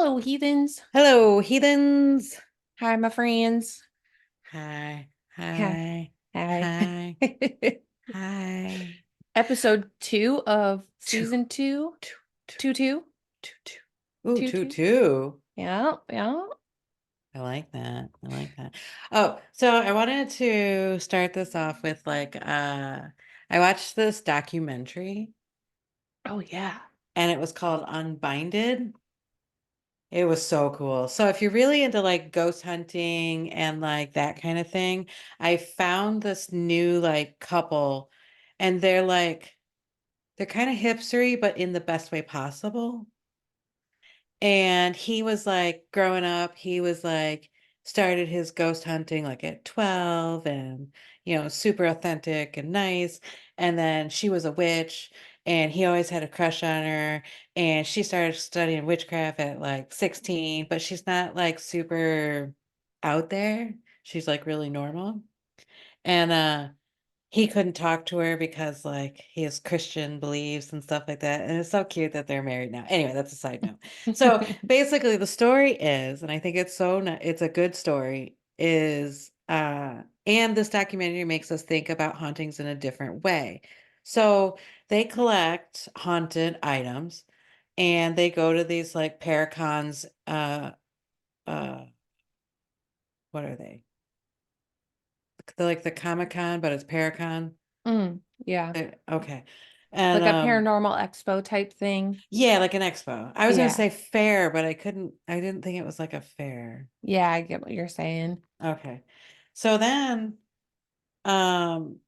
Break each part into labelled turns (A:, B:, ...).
A: Hello, heathens.
B: Hello, heathens.
A: Hi, my friends.
B: Hi,
A: Hi.
B: hi,
A: Hi.
B: hi, hi.
A: Episode 2 of
B: Two,
A: season 2.
B: two, two,
A: 2 2.
B: two, two. Ooh,
A: 2
B: two,
A: 2.
B: two.
A: Yeah, yeah.
B: I like that. I like that. Oh, so I wanted to start this off with I watched this documentary
A: Oh, yeah.
B: and it was called Unbinded. It was so cool. So if you're really into like ghost hunting and like that kind of thing, I found this new like couple and they're kind of hipstery, but in the best way possible. And he was like growing up, he was like started his ghost hunting like at 12 and super authentic and nice. And then she was a witch and he always had a crush on her and she started studying witchcraft at like 16, but she's not like super out there. She's like really normal. And he couldn't talk to her because like he has Christian beliefs and stuff like that. And it's so cute that they're married now. Anyway, that's a side note. So basically the story is, and I think it's it's a good story, is and this documentary makes us think about hauntings in a different way. So they collect haunted items and they go to these like paracons, uh what are they? They're like the Comic Con, but it's Paracon.
A: Yeah.
B: Okay. And
A: Like a paranormal expo type thing.
B: yeah, like an expo. I was gonna
A: Yeah.
B: say fair, but I didn't think it was like a fair.
A: Yeah, I get what you're saying.
B: Okay. So then um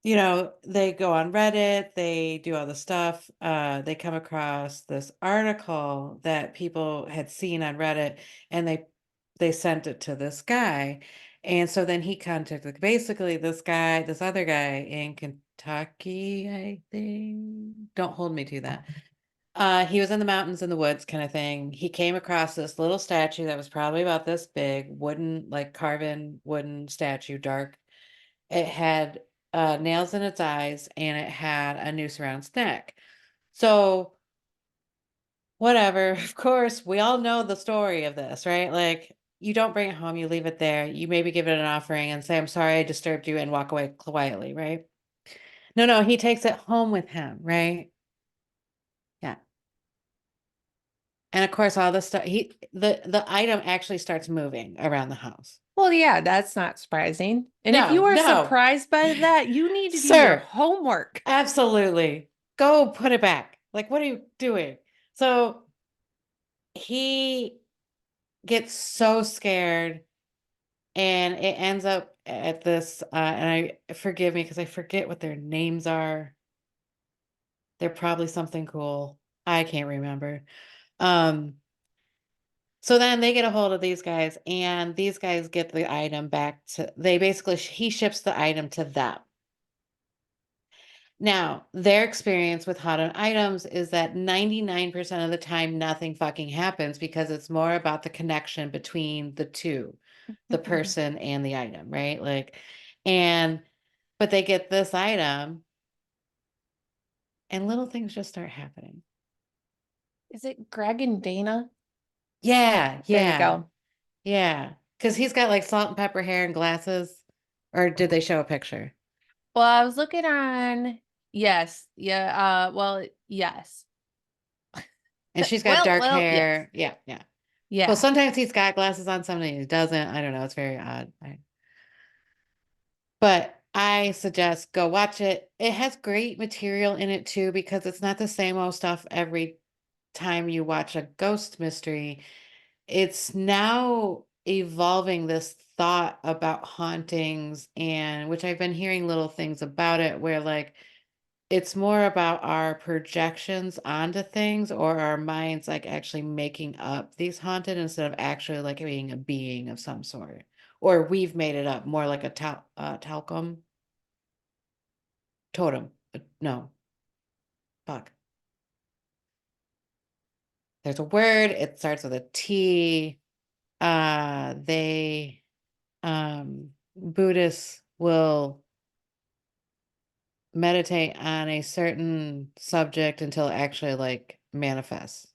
B: they go on Reddit, they do all the stuff. They come across this article that people had seen on Reddit and they sent it to this guy. And so then he contacted basically this other guy in Kentucky, I think. Don't hold me to that. He was in the mountains in the woods kind of thing. He came across this little statue that was probably about this big, wooden, like carven wooden statue, dark. It had nails in its eyes and it had a noose around its neck. So, whatever. Of course, we all know the story of this, right? Like, you don't bring it home, you leave it there. You maybe give it an offering and say, I'm sorry I disturbed you and walk away quietly, right? No, no, he takes it home with him, right? Yeah. And of course, all the stuff the item actually starts moving around the house.
A: Well, yeah, that's not surprising. And if you
B: No,
A: are
B: no,
A: surprised by that, you need to do your
B: sir.
A: homework.
B: Absolutely. Go put it back. Like, what are you doing? So he gets so scared and it ends up at this and I forgive me because I forget what their names are. They're probably something cool. I can't remember. Um So then they get a hold of these guys, and these guys get the item back to they basically he ships the item to them. Now, their experience with haunted items is that 99% of the time nothing fucking happens because it's more about the connection between the two, the person and the item, right? Like, and but they get this item and little things just start happening.
A: Is it Greg and Dana?
B: Yeah,
A: There you
B: yeah,
A: go.
B: yeah. Because he's got like salt and pepper hair and glasses. Or did they show a picture?
A: Well, I was looking on, yes, yeah, well, yes.
B: And she's got
A: Well,
B: dark
A: well, yes.
B: hair. Yeah, yeah. Well,
A: Yeah.
B: sometimes he's got glasses on, sometimes he doesn't. I don't know. It's very odd. But I suggest go watch it. It has great material in it too, because it's not the same old stuff every time you watch a ghost mystery. It's now evolving this thought about hauntings, and which I've been hearing little things about it where like it's more about our projections onto things or our minds like actually making up these haunted instead of actually like being a being of some sort. Or we've made it up more like a talcum totem. No, fuck. There's a word, it starts with a T. They Buddhists will meditate on a certain subject until it actually like manifests.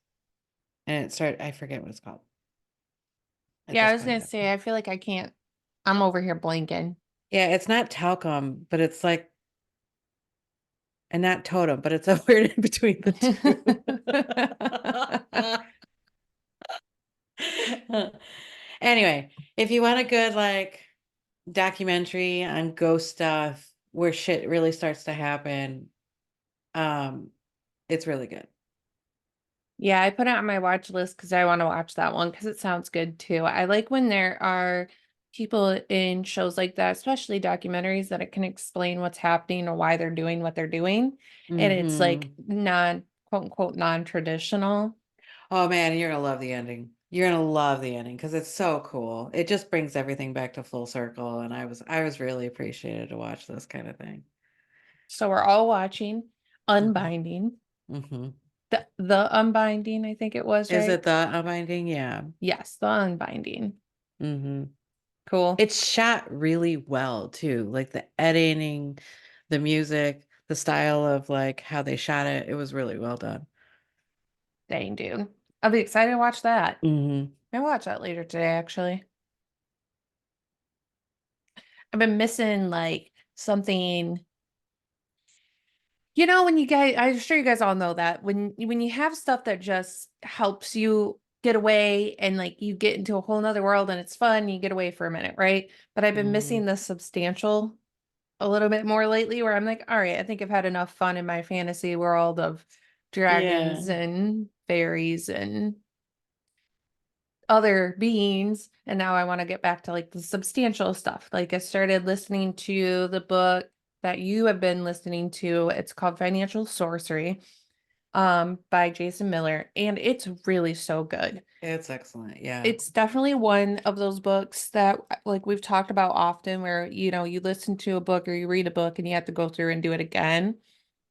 B: and it started. I forget what it's called. I
A: Yeah, I
B: just
A: was
B: found
A: gonna
B: it.
A: say, I feel like I can't. I'm over here blanking.
B: Yeah, it's not talcum, but it's like, and not totem, but it's a weird in between the two. Anyway, if you want a good like documentary on ghost stuff where shit really starts to happen, um, it's really good.
A: Yeah, I put it on my watch list because I want to watch that one because it sounds good too. I like when there are people in shows like that, especially documentaries, that it can explain what's happening or why they're doing what they're doing. And it's like
B: Hmm.
A: non, quote unquote, non-traditional.
B: Oh man, you're gonna love the ending. You're gonna love the ending because it's so cool. It just brings everything back to full circle, and I was really appreciated to watch this kind of thing.
A: So we're all watching
B: Hmm.
A: Unbinding.
B: Hmm.
A: The Unbinding, I think it was,
B: Is
A: right?
B: it the Unbinding? Yeah.
A: Yes, the Unbinding.
B: Hmm.
A: Cool.
B: It's shot really well too. Like the editing, the music, the style of like how they shot it. It was really well done.
A: Dang, dude. I'll be excited to watch that.
B: Hmm.
A: I'll watch that later today, actually. I've been missing like something. You know, when you guys, I'm sure you guys all know that when you have stuff that just helps you get away and like you get into a whole nother world and it's fun, you get away for a minute, right? But I've been
B: Hmm.
A: missing the substantial a little bit more lately where I'm like, all right, I think I've had enough fun in my fantasy world of dragons
B: Yeah.
A: and fairies and other beings. And now I want to get back to like the substantial stuff. Like I started listening to the book that you have been listening to. It's called Financial Sorcery, by Jason Miller, and it's really so good.
B: It's excellent. Yeah.
A: It's definitely one of those books that like we've talked about often where, you listen to a book or you read a book and you have to go through and do it again.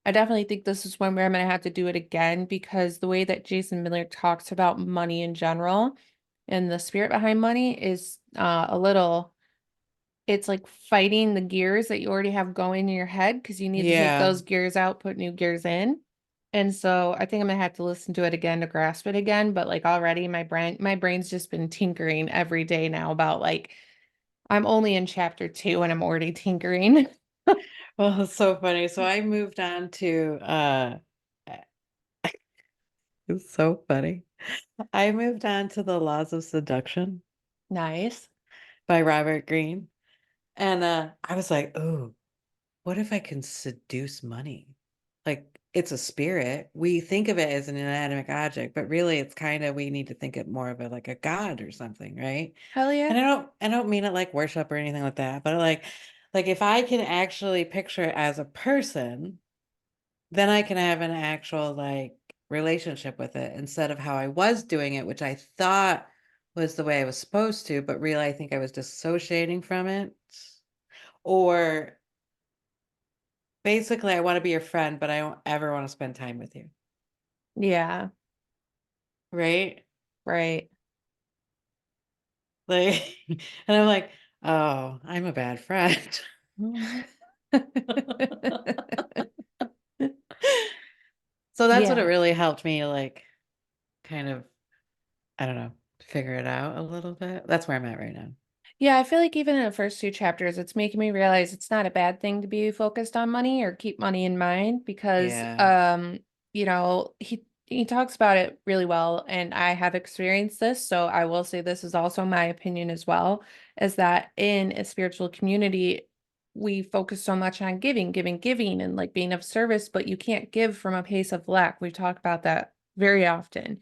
A: I definitely think this is one where I'm going to have to do it again because the way that Jason Miller talks about money in general and the spirit behind money is a little, it's like fighting the gears that you already have going in your head because you need to take
B: Yeah.
A: those gears out, put new gears in. And so I think I'm gonna have to listen to it again to grasp it again. But like already my brain's just been tinkering every day now about like I'm only in chapter 2 and I'm already tinkering.
B: Well, it's so funny. So I moved on to it's so funny. I moved on to The Laws of Seduction
A: Nice.
B: by Robert Greene. And I was like, oh, what if I can seduce money? Like it's a spirit. We think of it as an inanimate object, but really it's kind of we need to think it more of it like a god or something, right?
A: Hell yeah.
B: And I don't mean it like worship or anything like that, but like if I can actually picture it as a person, then I can have an actual like relationship with it instead of how I was doing it, which I thought was the way I was supposed to, but really I think I was dissociating from it. Or basically, I want to be your friend, but I don't ever want to spend time with you.
A: Yeah,
B: Right?
A: right.
B: Like, and I'm like, oh, I'm a bad friend. So that's what it
A: Yeah.
B: really helped me, like, kind of, I don't know, figure it out a little bit. That's where I'm at right now.
A: Yeah, I feel like even in the first 2 chapters, it's making me realize it's not a bad thing to be focused on money or keep money in mind because
B: Yeah.
A: he talks about it really well and I have experienced this, so I will say this is also my opinion as well, is that in a spiritual community, we focus so much on giving, giving, giving and like being of service, but you can't give from a place of lack. We've talked about that very often.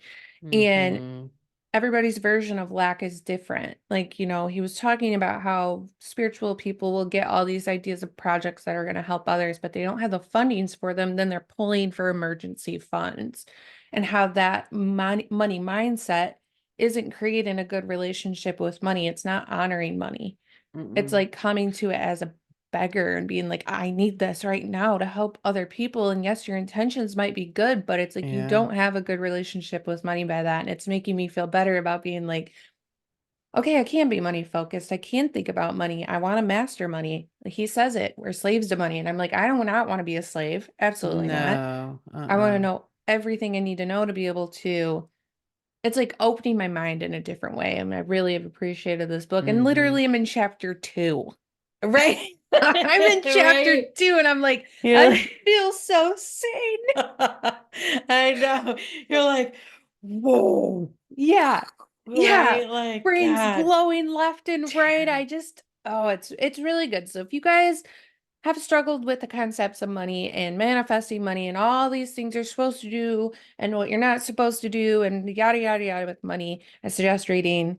A: And
B: Hmm.
A: everybody's version of lack is different. Like, he was talking about how spiritual people will get all these ideas of projects that are going to help others, but they don't have the fundings for them. Then they're pulling for emergency funds, and how that money mindset isn't creating a good relationship with money. It's not honoring money. It's
B: Mm-mm.
A: like coming to it as a beggar and being like, I need this right now to help other people. And yes, your intentions might be good, but it's like you
B: Yeah.
A: don't have a good relationship with money by that. And it's making me feel better about being like, okay, I can be money focused. I can think about money. I want to master money. Like he says it, we're slaves to money. And I'm like, I don't not want to be a slave. Absolutely not.
B: No.
A: I want to
B: Uh-uh.
A: know everything I need to know to be able to it's like opening my mind in a different way. And I really have appreciated this book. And
B: Hmm.
A: literally I'm in chapter 2. Right? I'm in chapter
B: Right.
A: 2 and I'm like,
B: You're
A: I
B: like,
A: feel so sane.
B: I know. You're like, whoa.
A: Yeah. Yeah.
B: Right? Like,
A: Brains
B: God
A: blowing left and right.
B: damn.
A: I just, oh, it's really good. So if you guys have struggled with the concepts of money and manifesting money and all these things you're supposed to do and what you're not supposed to do and yada yada yada with money, I suggest reading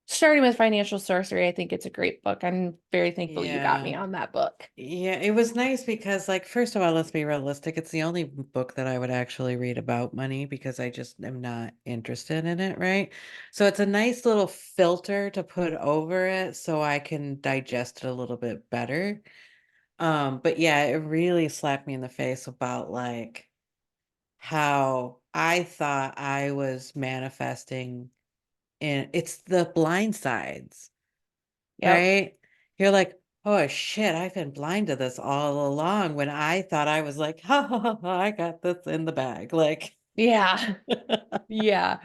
A: starting with Financial Sorcery. I think it's a great book. I'm very thankful you got me
B: Yeah.
A: on that book.
B: Yeah, it was nice because, like, first of all, let's be realistic. It's the only book that I would actually read about money because I just am not interested in it, right? So it's a nice little filter to put over it so I can digest it a little bit better. But yeah, it really slapped me in the face about like how I thought I was manifesting in it's the blind sides,
A: Yep.
B: right? You're like, oh shit, I've been blind to this all along when I thought I was like, ha ha ha, ha, I got this in the bag. Like,
A: Yeah. Yeah.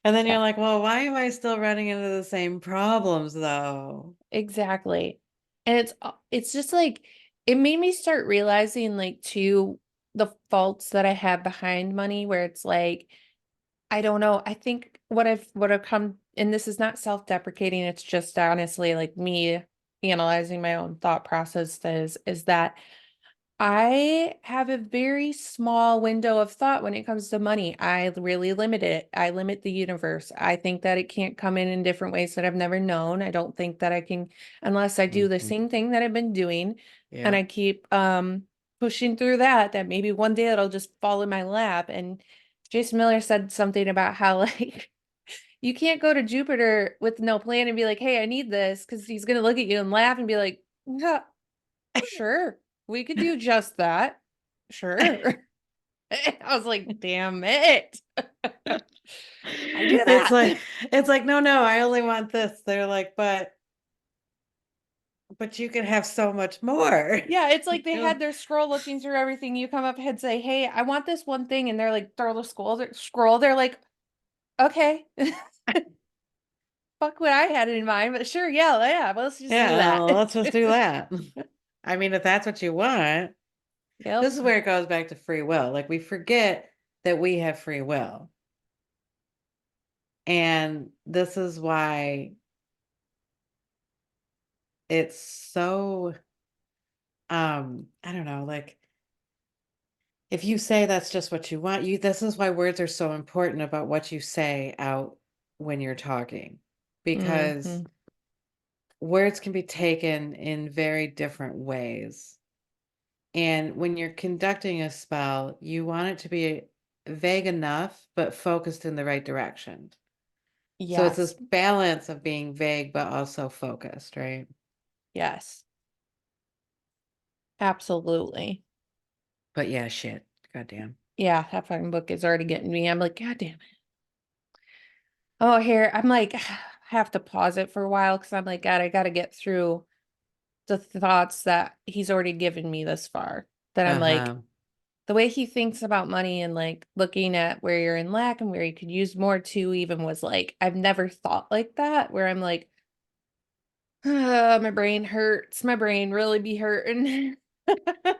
B: and then you're
A: Yeah.
B: like, well, why am I still running into the same problems though?
A: Exactly. And it's just like it made me start realizing like too the faults that I have behind money where it's like I don't know. I think what I've come and this is not self-deprecating, it's just honestly like me analyzing my own thought processes is that I have a very small window of thought when it comes to money. I really limit it. I limit the universe. I think that it can't come in different ways that I've never known. I don't think that I can, unless I do the
B: Mhm.
A: same thing that I've been doing and I
B: Yep.
A: keep pushing through that, that maybe one day it'll just fall in my lap. And Jason Miller said something about how like you can't go to Jupiter with no plan and be like, hey, I need this, because he's gonna look at you and laugh and be like, yeah, sure, we could do just that. Sure. I was like, damn it. I do
B: It's
A: that.
B: like it's like, no, no, I only want this. They're like, but you can have so much more.
A: Yeah, it's like they
B: You
A: had their scroll looking through everything. You come up and say, hey, I want this one thing, and they're like, throw the scroll. They're like, okay. Fuck what I had in mind, but sure, yeah, yeah, let's just do
B: yeah,
A: that.
B: well, let's just do that. I mean, if that's what you want,
A: Yep.
B: this is where it goes back to free will. Like we forget that we have free will. And this is why it's so I don't know, like if you say that's just what you want, you this is why words are so important about what you say out when you're talking. Because
A: Hmm.
B: words can be taken in very different ways. And when you're conducting a spell, you want it to be vague enough, but focused in the right direction. So it's this
A: Yes.
B: balance of being vague, but also focused, right?
A: Yes. Absolutely.
B: But yeah, shit. Goddamn.
A: Yeah, that fucking book is already getting me. I'm like, God damn it. Oh, here, I'm like, have to pause it for a while because I'm like, God, I got to get through the thoughts that he's already given me this far. That I'm like,
B: Uh-huh.
A: the way he thinks about money and like looking at where you're in lack and where you could use more too, even was like, I've never thought like that, where I'm like, my brain hurts. My brain really be hurting.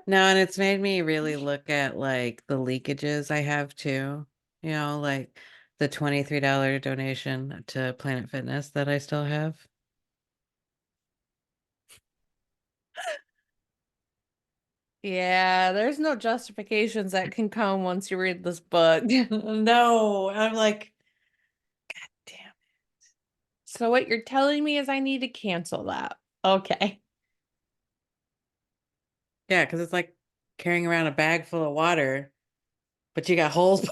B: No, and it's made me really look at like the leakages I have too. You know, like the $23 donation to Planet Fitness that I still have.
A: Yeah, there's no justifications that can come once you read this book.
B: No, I'm like, damn.
A: So what you're telling me is I need to cancel that. Okay.
B: Yeah, because it's like carrying around a bag full of water, but you got holes.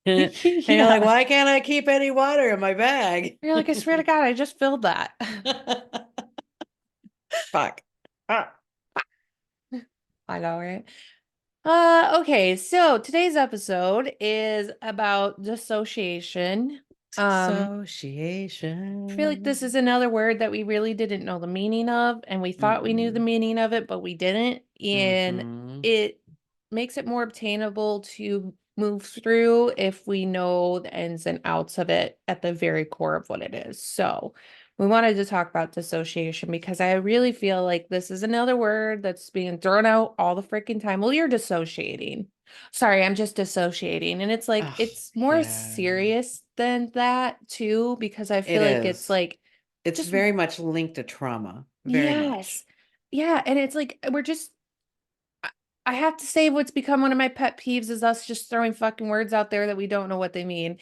B: And you're like,
A: Yeah.
B: why can't I keep any water in my bag?
A: You're like, I swear to God, I just filled that.
B: Fuck. Ah.
A: I know, right? Okay, so today's episode is about dissociation. I feel like this is
B: Dissociation.
A: another word that we really didn't know the meaning of, and we thought we knew the
B: Mm-mm.
A: meaning of it, but we didn't. And
B: Mm-hmm.
A: it makes it more obtainable to move through if we know the ins and outs of it at the very core of what it is. So we wanted to talk about dissociation because I really feel like this is another word that's being thrown out all the freaking time. Well, you're dissociating. Sorry, I'm just dissociating. And it's like,
B: Oh,
A: it's more
B: yeah,
A: serious than that too, because I
B: it
A: feel like it's
B: is.
A: like,
B: It's
A: just
B: very much linked to trauma, very much.
A: yes. Yeah. And it's like, we're just, I I have to say what's become one of my pet peeves is us just throwing fucking words out there that we don't know what they mean.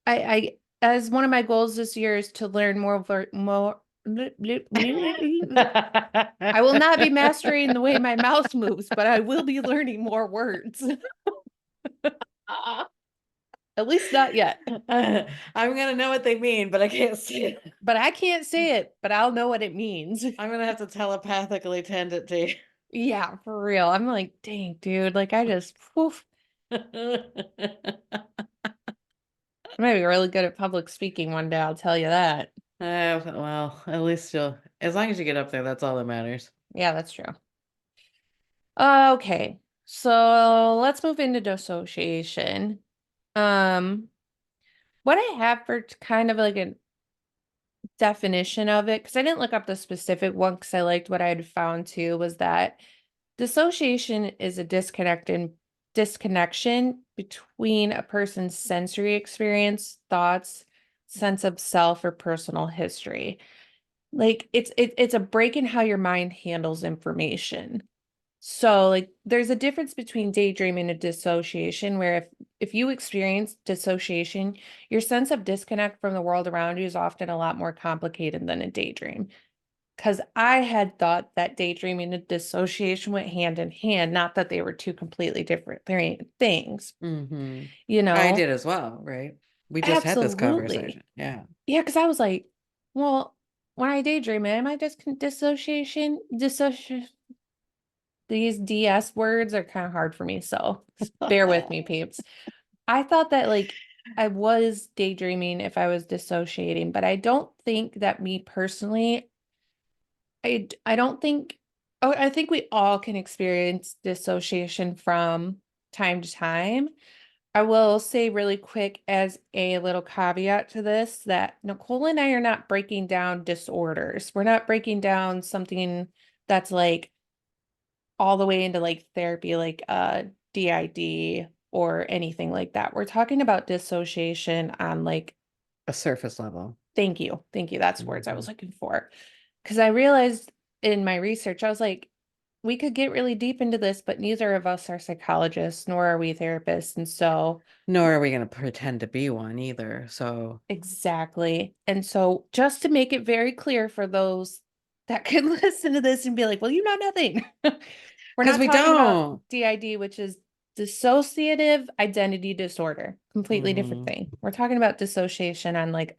A: I as one of my goals this year is to learn more. I will not be mastering the way my mouth moves, but I will be learning more words. At least not yet.
B: I'm gonna know what they mean, but I can't see it.
A: But I can't say it, but I'll know what it means.
B: I'm gonna have to telepathically tend it to
A: Yeah, for real. I'm like, dang, dude. Like I just, woof.
B: you.
A: I'm gonna be really good at public speaking one day, I'll tell you that.
B: Well, at least you'll, as long as you get up there, that's all that matters.
A: Yeah, that's true. Okay, so let's move into dissociation. Um, what I have for kind of like a definition of it, because I didn't look up the specific one because I liked what I had found too, was that dissociation is a disconnection between a person's sensory experience, thoughts, sense of self, or personal history. Like it's a break in how your mind handles information. So like there's a difference between daydreaming and dissociation where if you experience dissociation, your sense of disconnect from the world around you is often a lot more complicated than a daydream. Because I had thought that daydreaming and dissociation went hand in hand, not that they were two completely different things,
B: Hmm.
A: you
B: I
A: know?
B: did as well, right? We just had this
A: Absolutely.
B: conversation. Yeah.
A: Yeah, because I was like, well, when I daydream, am I just dissociation? These DS words are kind of hard for me, so bear with me, peeps. I thought that like I was daydreaming if I was dissociating, but I don't think that me personally, I don't think oh, I think we all can experience dissociation from time to time. I will say really quick as a little caveat to this that Nicole and I are not breaking down disorders. We're not breaking down something that's like all the way into like therapy, like DID or anything like that. We're talking about dissociation on like,
B: A surface level.
A: thank you. Thank you. That's the words I
B: Hmm.
A: was looking for. Because I realized in my research, I was like, we could get really deep into this, but neither of us are psychologists, nor are we therapists. And so
B: Nor are we going to pretend to be one either. So,
A: exactly. And so just to make it very clear for those that could listen to this and be like, well, you know nothing. We're
B: because
A: not
B: we
A: talking about
B: don't.
A: DID, which is dissociative identity disorder. Completely different
B: Hmm.
A: thing. We're talking about dissociation on like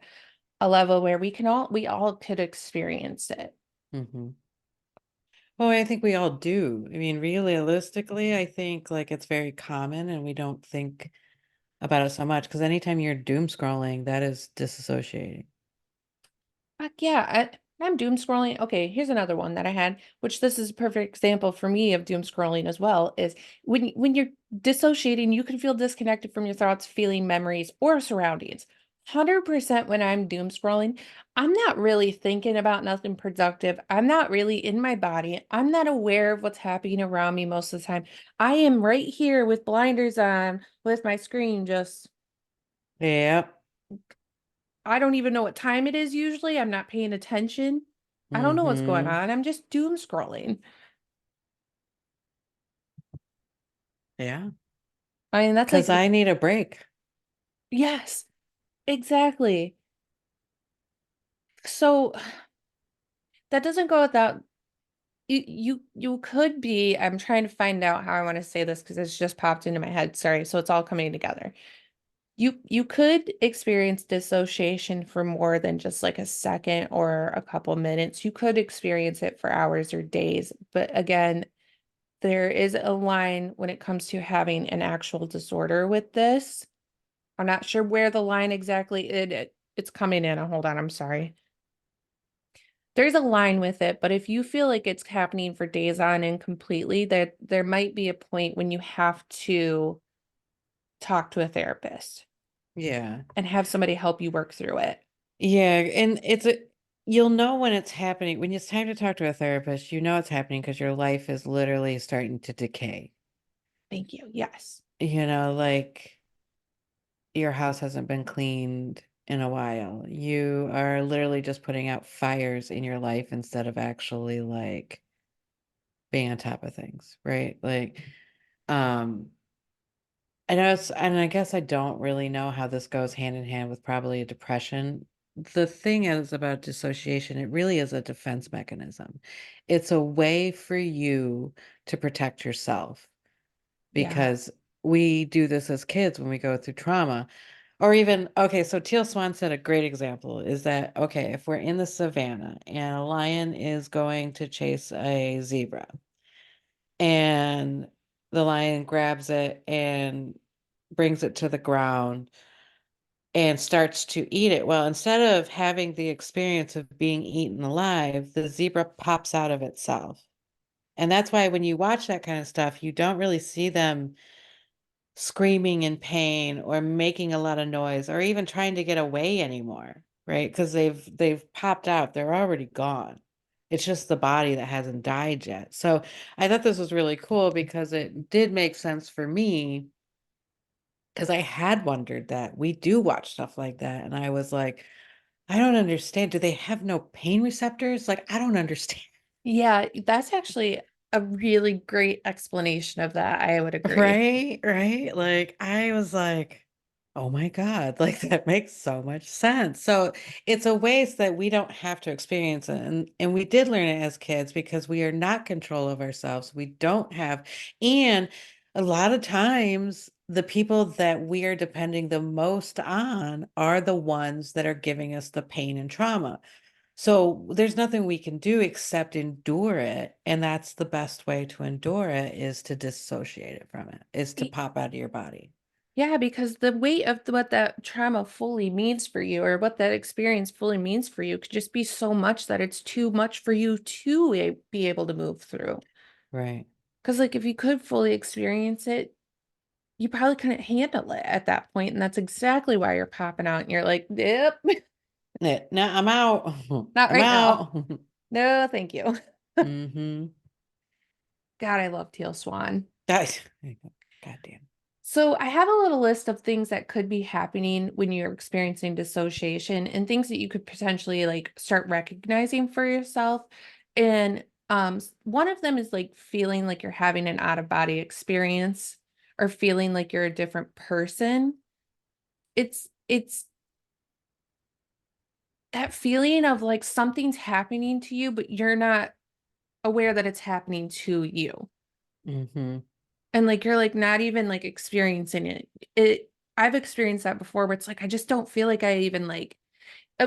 A: a level where we all could experience it.
B: Hmm. Well, I think we all do. I mean, realistically, I think like it's very common and we don't think about it so much because anytime you're doom scrolling, that is disassociating.
A: Fuck yeah. I'm doom scrolling. Okay, here's another one that I had, which this is a perfect example for me of doom scrolling as well, is when you're dissociating, you can feel disconnected from your thoughts, feeling memories, or surroundings. 100% when I'm doom scrolling, I'm not really thinking about nothing productive. I'm not really in my body. I'm not aware of what's happening around me most of the time. I am right here with blinders on with my screen just
B: Yep.
A: I don't even know what time it is usually. I'm not paying attention. I don't know what's going
B: Hmm.
A: on. I'm just doom scrolling.
B: Yeah.
A: I mean, that's like
B: Because I need a break.
A: yes, exactly. So that doesn't go without you could be, I'm trying to find out how I want to say this because it's just popped into my head. Sorry. So it's all coming together. You could experience dissociation for more than just like a second or a couple minutes. You could experience it for hours or days. But again, there is a line when it comes to having an actual disorder with this. I'm not sure where the line exactly it's coming in. Hold on, I'm sorry. There's a line with it, but if you feel like it's happening for days on end completely, there might be a point when you have to talk to a therapist
B: Yeah.
A: and have somebody help you work through it.
B: Yeah, and you'll know when it's happening. When it's time to talk to a therapist, you know it's happening because your life is literally starting to decay.
A: Thank you. Yes.
B: Like your house hasn't been cleaned in a while. You are literally just putting out fires in your life instead of actually like being on top of things, right? Like, um, I know and I guess I don't really know how this goes hand in hand with probably a depression. The thing is about dissociation, it really is a defense mechanism. It's a way for you to protect yourself
A: Yeah.
B: because we do this as kids when we go through trauma. Or even, okay, so Teal Swan said a great example is that, okay, if we're in the savannah and a lion is going to chase a zebra and the lion grabs it and brings it to the ground and starts to eat it. Well, instead of having the experience of being eaten alive, the zebra pops out of itself. And that's why when you watch that kind of stuff, you don't really see them screaming in pain or making a lot of noise or even trying to get away anymore, right? Because they've popped out. They're already gone. It's just the body that hasn't died yet. So I thought this was really cool because it did make sense for me because I had wondered that we do watch stuff like that. And I was like, I don't understand. Do they have no pain receptors? Like, I don't understand.
A: Yeah, that's actually a really great explanation of that. I would agree.
B: Right, right. Like I was like, oh my God, like that makes so much sense. So it's a ways that we don't have to experience it. And we did learn it as kids because we are not control of ourselves. We don't have, and a lot of times the people that we are depending the most on are the ones that are giving us the pain and trauma. So there's nothing we can do except endure it. And that's the best way to endure it is to dissociate it from it, is to
A: Y-
B: pop out of your body.
A: Yeah, because the weight of what that trauma fully means for you or what that experience fully means for you could just be so much that it's too much for you to be able to move through.
B: Right.
A: Because, like, if you could fully experience it, you probably couldn't handle it at that point, and that's exactly why you're popping out and you're like, "Yep,
B: Yeah, now I'm out.
A: not
B: I'm
A: right now.
B: out.
A: No, thank you."
B: Mm-hmm.
A: God, I love Teal Swan.
B: That, goddamn.
A: So I have a little list of things that could be happening when you're experiencing dissociation and things that you could potentially like start recognizing for yourself. And one of them is like feeling like you're having an out of body experience or feeling like you're a different person. It's that feeling of like something's happening to you, but you're not aware that it's happening to you.
B: Mm-hmm.
A: And like you're like not even like experiencing it. I've experienced that before where it's like I just don't feel like I even like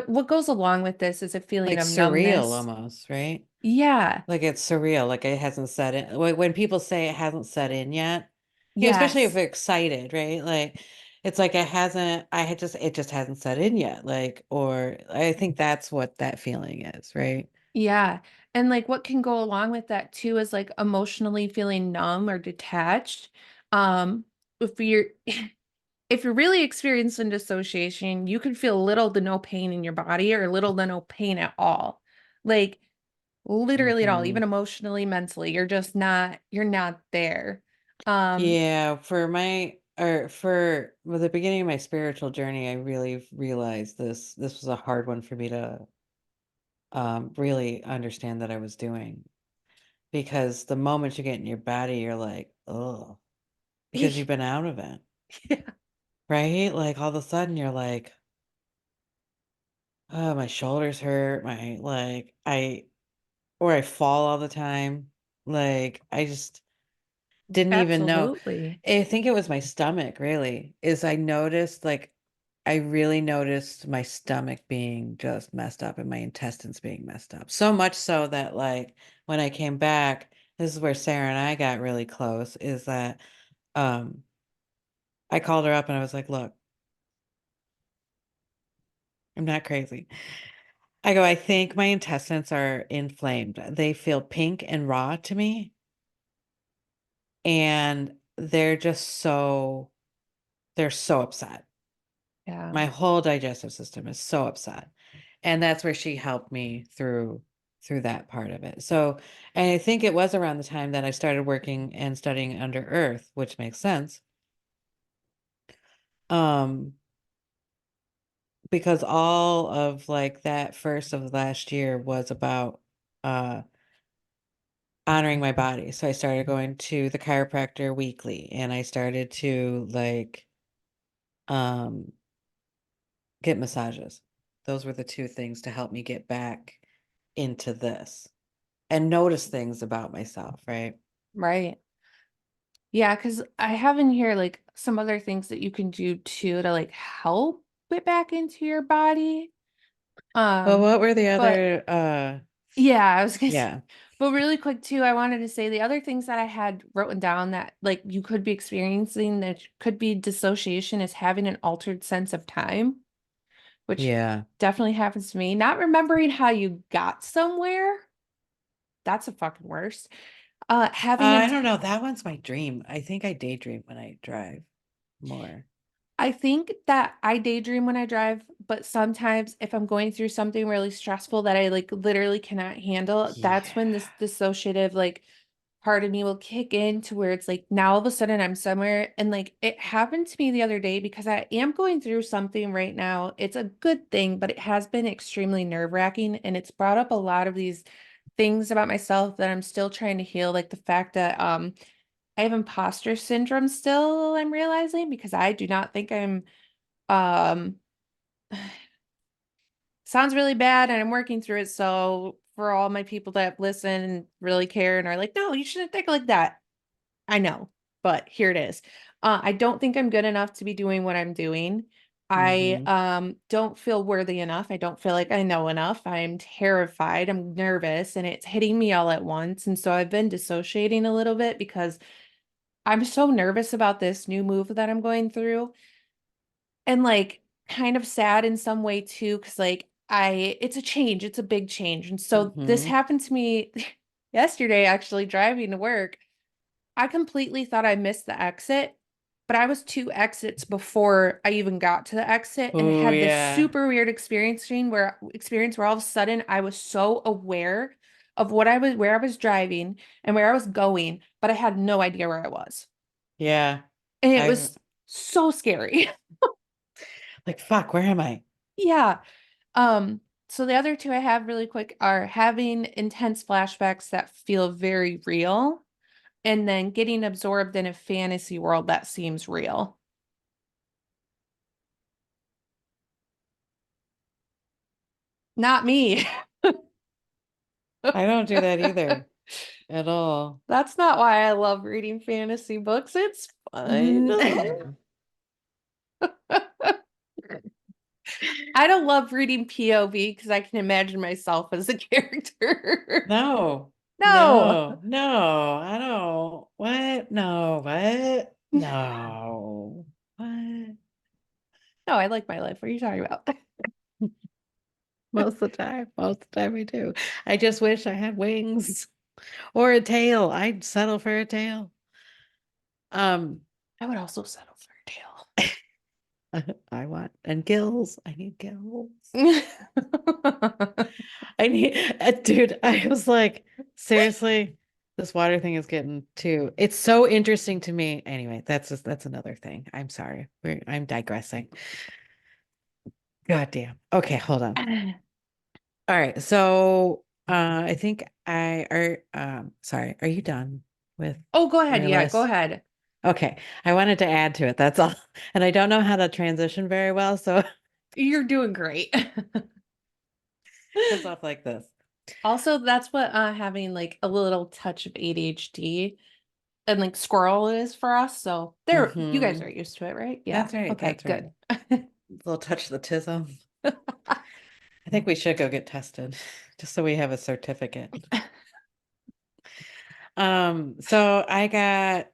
A: what goes along with this is a feeling
B: Like
A: of
B: surreal
A: numbness.
B: almost, right?
A: Yeah.
B: Like it's surreal, like it hasn't set in. When people say it hasn't set in yet, especially if
A: Yes.
B: they're excited, right? Like it's like it hasn't, it just hasn't set in yet. Like, or I think that's what that feeling is, right?
A: Yeah. And like what can go along with that too is like emotionally feeling numb or detached. If you're if you're really experiencing dissociation, you can feel little to no pain in your body or little to no pain at all. Like literally at all,
B: Hmm.
A: even emotionally, mentally, you're not there. Um,
B: Yeah, for my or for well, the beginning of my spiritual journey, I really realized this was a hard one for me to really understand that I was doing because the moment you get in your body, you're like, oh, because you've been out of it.
A: yeah,
B: Right? Like all of a sudden you're like, oh, my shoulders hurt, or I fall all the time. Like I just didn't even know.
A: absolutely.
B: I think it was my stomach really, is I noticed like I really noticed my stomach being just messed up and my intestines being messed up. So much so that like when I came back, this is where Sarah and I got really close, is that um I called her up and I was like, look, I'm not crazy. I go, I think my intestines are inflamed. They feel pink and raw to me, and they're just so They're so upset.
A: Yeah.
B: My whole digestive system is so upset. And that's where she helped me through that part of it. So, and I think it was around the time that I started working and studying under earth, which makes sense. Um, because all of like that first of last year was about uh honoring my body. So I started going to the chiropractor weekly and I started to like um get massages. Those were the two things to help me get back into this and notice things about myself, right?
A: Right. Yeah, because I have in here like some other things that you can do too to like help it back into your body.
B: Well,
A: Um,
B: what were the
A: but
B: other
A: yeah, I was gonna say,
B: yeah.
A: but really quick too, I wanted to say the other things that I had written down that like you could be experiencing that could be dissociation is having an altered sense of time, which
B: Yeah.
A: definitely happens to me. Not remembering how you got somewhere, that's a fucking worst. Having
B: I
A: int
B: don't know. That one's my dream. I think I daydream when I drive more.
A: I think that I daydream when I drive, but sometimes if I'm going through something really stressful that I like literally cannot handle, that's when
B: Yeah.
A: this dissociative like part of me will kick in to where it's like now all of a sudden I'm somewhere and like it happened to me the other day because I am going through something right now. It's a good thing, but it has been extremely nerve-wracking and it's brought up a lot of these things about myself that I'm still trying to heal, like the fact that I have imposter syndrome still, I'm realizing because I do not think I'm um sounds really bad and I'm working through it. So for all my people that listen and really care and are like, no, you shouldn't think like that. I know, but here it is. I don't think I'm good enough to be doing what I'm doing. I
B: Mm-hmm.
A: don't feel worthy enough. I don't feel like I know enough. I'm terrified. I'm nervous and it's hitting me all at once. And so I've been dissociating a little bit because I'm so nervous about this new move that I'm going through and like kind of sad in some way too because like I it's a change, it's a big change. And so this
B: Mm-hmm.
A: happened to me yesterday actually driving to work. I completely thought I missed the exit, but I was two exits before I even got to the exit and
B: Oh
A: had this
B: yeah.
A: super weird experience where all of a sudden I was so aware of what I was where I was driving and where I was going, but I had no idea where I was.
B: Yeah.
A: And it
B: I've
A: was so scary.
B: like fuck, where am I?
A: Yeah. So the other two I have really quick are having intense flashbacks that feel very real and then getting absorbed in a fantasy world that seems real. Not me.
B: I don't do that either at all.
A: That's not why I love reading fantasy books. It's fun.
B: Mm.
A: I don't love reading POV because I can imagine myself as a character.
B: No,
A: No.
B: no, no, I don't. What? No, what? No. What?
A: No, I like my life. What are you talking about?
B: Most of the time I do. I just wish I had wings or a tail. I'd settle for a tail. Um,
A: I would also settle for a tail.
B: I want and gills. I need gills. I need, dude, I was like, seriously, this water thing is getting too, it's so interesting to me. Anyway, that's another thing. I'm sorry. I'm digressing. God damn. Okay, hold on. All right. So, I think I are, sorry, are you done with
A: Oh, go ahead.
B: your
A: Yeah, go
B: list?
A: ahead.
B: Okay. I wanted to add to it. That's all. And I don't know how to transition very well. So
A: You're doing great.
B: goes off like this.
A: Also, that's what having like a little touch of ADHD and like squirrel is for us. So there, you guys
B: Mm-hmm.
A: are used to it, right? Yeah.
B: That's right.
A: Okay,
B: That's right.
A: good.
B: Little touch of the tism. I think we should go get tested just so we have a certificate. So I got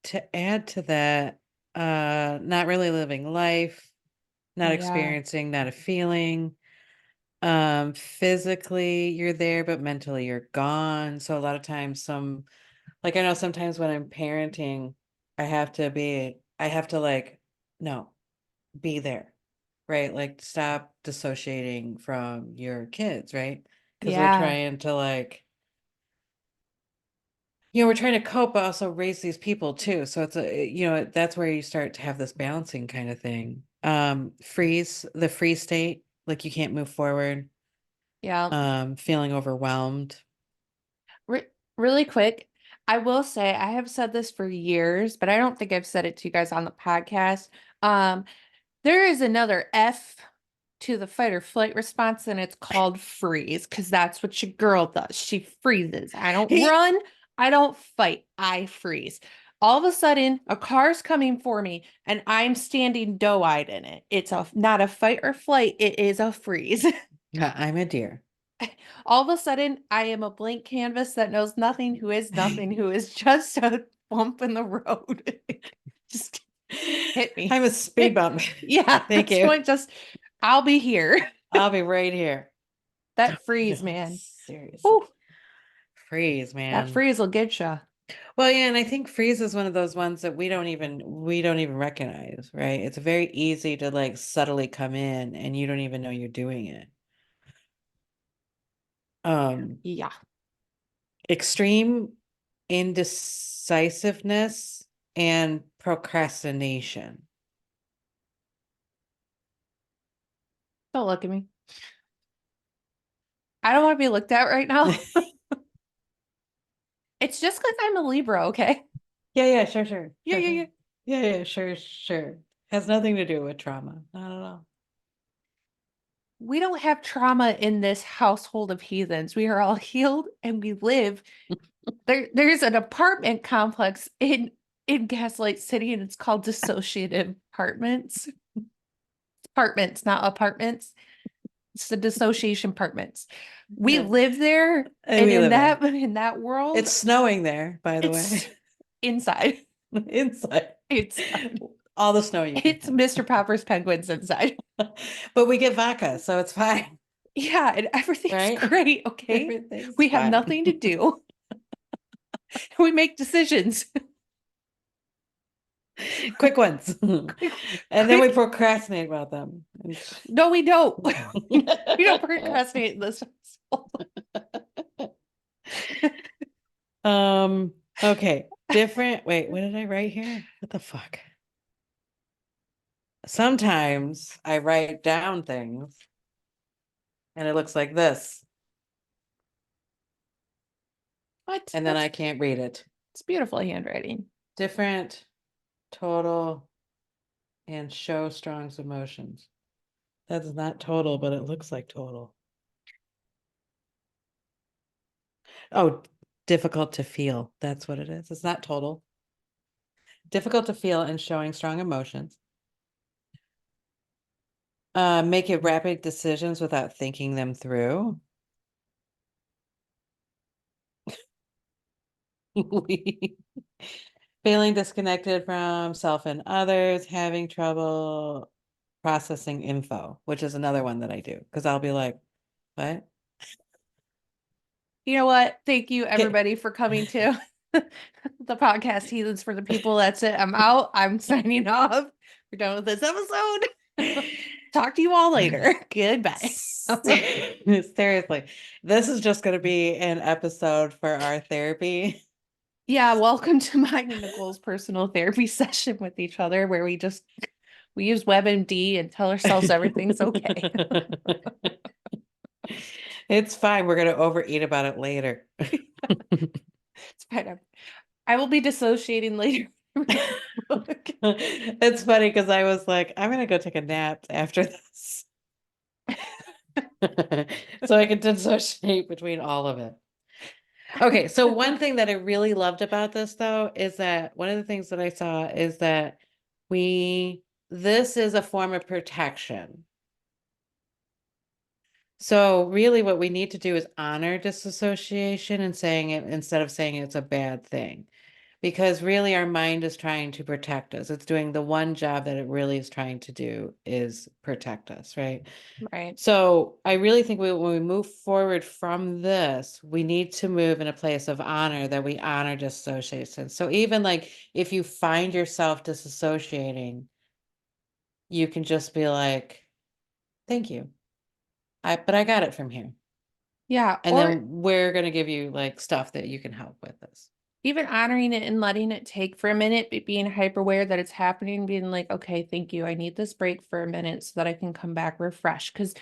B: to add to that, not really living life, not
A: Yeah.
B: experiencing, not a feeling. Physically you're there, but mentally you're gone. So a lot of times like I know sometimes when I'm parenting, I have to like no, be there, right? Like stop dissociating from your kids, right? Because we're
A: Yeah.
B: trying to like, we're trying to cope, but also raise these people too. So it's that's where you start to have this balancing kind of thing. The freeze state, like you can't move forward,
A: Yeah.
B: feeling overwhelmed.
A: Re Really quick, I will say I have said this for years, but I don't think I've said it to you guys on the podcast. Um, there is another F to the fight or flight response, and it's called freeze, because that's what your girl does. She freezes. I don't
B: He,
A: run, I don't fight, I freeze. All of a sudden, a car's coming for me, and I'm standing doe-eyed in it. It's not a fight or flight, it is a freeze.
B: yeah, I'm a deer.
A: All of a sudden, I am a blank canvas that knows nothing, who is nothing, who is just a bump in the road. Just hit me.
B: I'm a speed bump.
A: Yeah,
B: Thank
A: that's
B: you.
A: what just, I'll be here.
B: I'll be right here.
A: That freeze,
B: No,
A: man.
B: seriously.
A: Oh,
B: Freeze,
A: that
B: man.
A: freeze will get you.
B: Well, yeah, and I think freeze is one of those ones that we don't even recognize, right? It's very easy to like subtly come in and you don't even know you're doing it. Um,
A: Yeah.
B: Extreme indecisiveness and procrastination.
A: Don't look at me. I don't want to be looked at right now. It's just because I'm a Libra, okay?
B: Yeah, yeah, sure, sure,
A: Yeah,
B: sure
A: yeah, yeah.
B: thing. Yeah, yeah, sure, sure. Has nothing to do with trauma. Not at all.
A: We don't have trauma in this household of heathens. We are all healed and we live. There's an apartment complex in Gaslight City, and it's called Dissociative Apartments. Apartments, not apartments. It's the Dissociation Apartments. We
B: Yeah.
A: live there,
B: And
A: and
B: we live there.
A: in that world,
B: It's snowing there, by the way.
A: it's inside.
B: Inside.
A: Inside.
B: All the snow you can
A: It's
B: have.
A: Mr. Popper's penguins inside.
B: But we get vodka, so it's fine,
A: Yeah, and everything's
B: right?
A: great, okay?
B: Everything's
A: We have
B: fine.
A: nothing to do. We make decisions.
B: Quick ones.
A: Quick,
B: And then we
A: quick.
B: procrastinate about them.
A: No, we don't. We don't procrastinate in this household.
B: Okay. Different. Wait, what did I write here? What the fuck? Sometimes I write down things and it looks like this,
A: What?
B: and then I can't read it.
A: It's beautiful handwriting.
B: Different, total, and show strong emotions. That's not total, but it looks like total. Oh, difficult to feel. That's what it is. It's not total. Difficult to feel and showing strong emotions. Make it rapid decisions without thinking them through. Feeling disconnected from self and others, having trouble processing info, which is another one that I do because I'll be like, what?
A: You know what? Thank you,
B: Okay.
A: everybody, for coming to the podcast Heathens for the People. That's it. I'm out. I'm signing off. We're done with this episode. Talk to you all later. Goodbye.
B: Seriously, this is just going to be an episode for our therapy.
A: Yeah, welcome to mine and Nicole's personal therapy session with each other where we use WebMD and tell ourselves everything's okay.
B: It's fine. We're going to overeat about it later.
A: It's fine. I will be dissociating later.
B: It's funny because I was like, I'm going to go take a nap after this. So I can dissociate between all of it. Okay, so one thing that I really loved about this though is that one of the things that I saw is that this is a form of protection. So really what we need to do is honor disassociation and saying it instead of saying it's a bad thing. Because really our mind is trying to protect us. It's doing the one job that it really is trying to do is protect us, right?
A: Right.
B: So I really think when we move forward from this, we need to move in a place of honor, that we honor dissociation. So even like if you find yourself disassociating, you can just be like, thank you. But I got it from here.
A: Yeah,
B: And
A: or
B: then we're going to give you like stuff that you can help with this.
A: even honoring it and letting it take for a minute, but being hyper aware that it's happening, being like, okay, thank you. I need this break for a minute so that I can come back refreshed. Because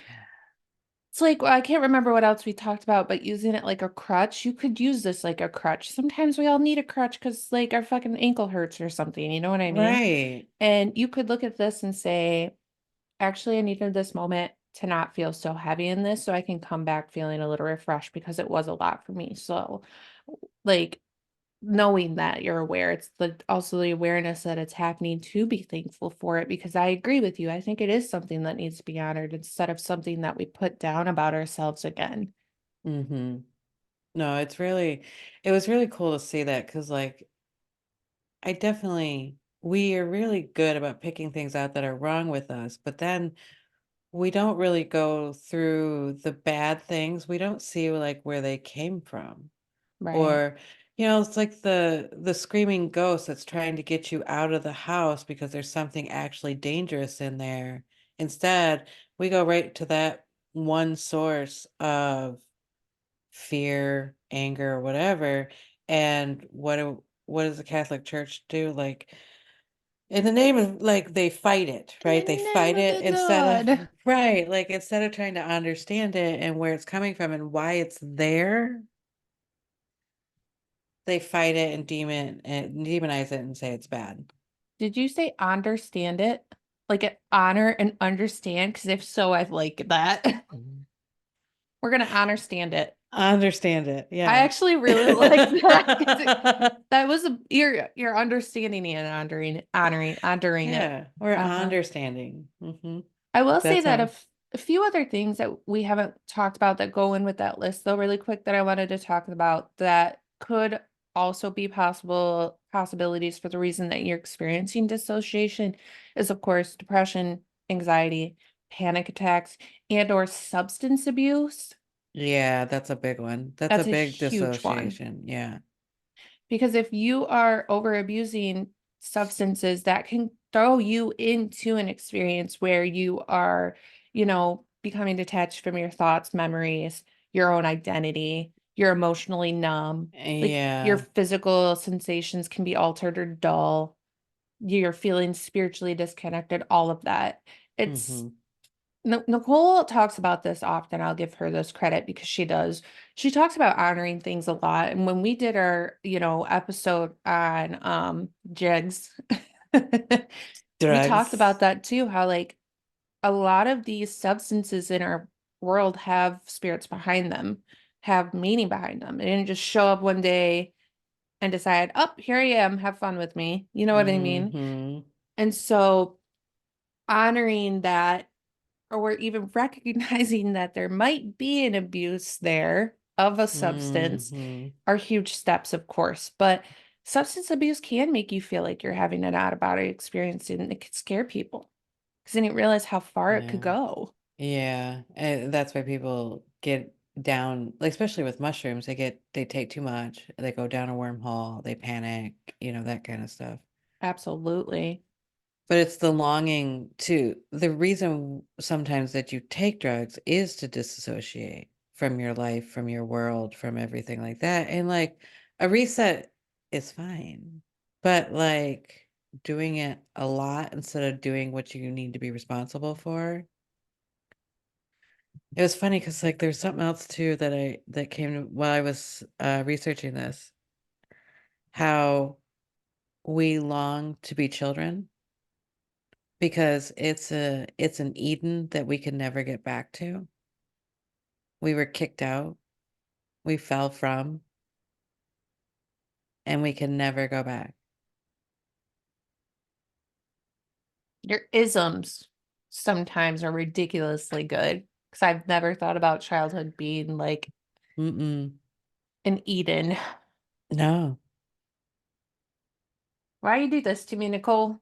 A: it's like, well, I can't remember what else we talked about, but using it like a crutch, you could use this like a crutch. Sometimes we all need a crutch because like our fucking ankle hurts or something. You know what I mean?
B: Right.
A: And you could look at this and say, actually, I needed this moment to not feel so heavy in this so I can come back feeling a little refreshed because it was a lot for me. So, like, knowing that you're aware, it's the also the awareness that it's happening to be thankful for it because I agree with you. I think it is something that needs to be honored instead of something that we put down about ourselves again.
B: Mm-hmm. No, it was really cool to see that because, like, we are really good about picking things out that are wrong with us, but then we don't really go through the bad things. We don't see like where they came from.
A: Right.
B: Or, it's like the screaming ghost that's trying to get you out of the house because there's something actually dangerous in there. Instead, we go right to that one source of fear, anger, whatever. And what does the Catholic Church do? Like, in the name of, like, they fight it,
A: In
B: right? They
A: the name
B: fight
A: of
B: it
A: the
B: instead
A: Lord.
B: of right, like instead of trying to understand it and where it's coming from and why it's there, they fight it and demonize it and say it's bad.
A: Did you say understand it? Like it honor and understand? Because if so, I like that.
B: Mhm.
A: We're gonna understand it.
B: Understand it,
A: I
B: yeah.
A: actually really like that because that was you're understanding and honoring it.
B: Yeah, we're
A: Uh-huh.
B: understanding.
A: I will say
B: That's
A: that
B: how.
A: a few other things that we haven't talked about that go in with that list, though, really quick that I wanted to talk about that could also be possibilities for the reason that you're experiencing dissociation is, of course, depression, anxiety, panic attacks, and or substance abuse.
B: Yeah, that's a big one. That's a
A: That's a
B: big
A: huge one.
B: dissociation. Yeah.
A: Because if you are over abusing substances, that can throw you into an experience where you are, becoming detached from your thoughts, memories, your own identity, you're emotionally numb, like your
B: Yeah.
A: physical sensations can be altered or dull, you're feeling spiritually disconnected, all of that. It's
B: hmm
A: Nicole talks about this often. I'll give her this credit because she does. She talks about honoring things a lot. And when we did our, episode on jigs, we talked about
B: Drugs.
A: that too, how like a lot of these substances in our world have spirits behind them, have meaning behind them. They didn't just show up one day and decide, oh, here I am, have fun with me. You know what I mean?
B: hmm
A: And so honoring that or we're even recognizing that there might be an abuse there of a substance
B: hmm
A: are huge steps, of course. But substance abuse can make you feel like you're having an out of body experience and it could scare people because they didn't realize how far it could
B: Yeah.
A: go.
B: Yeah. And that's why people get down, like, especially with mushrooms, they take too much, they go down a wormhole, they panic, that kind of stuff.
A: Absolutely.
B: But it's the reason sometimes that you take drugs is to disassociate from your life, from your world, from everything like that. And like a reset is fine. But like doing it a lot instead of doing what you need to be responsible for. It was funny because like there's something else too that came while I was researching this, how we long to be children because it's an Eden that we can never get back to. We were kicked out, we fell from, and we can never go back.
A: Your isms sometimes are ridiculously good because I've never thought about childhood being like
B: Mm-mm.
A: an Eden.
B: No.
A: Why you do this to me, Nicole?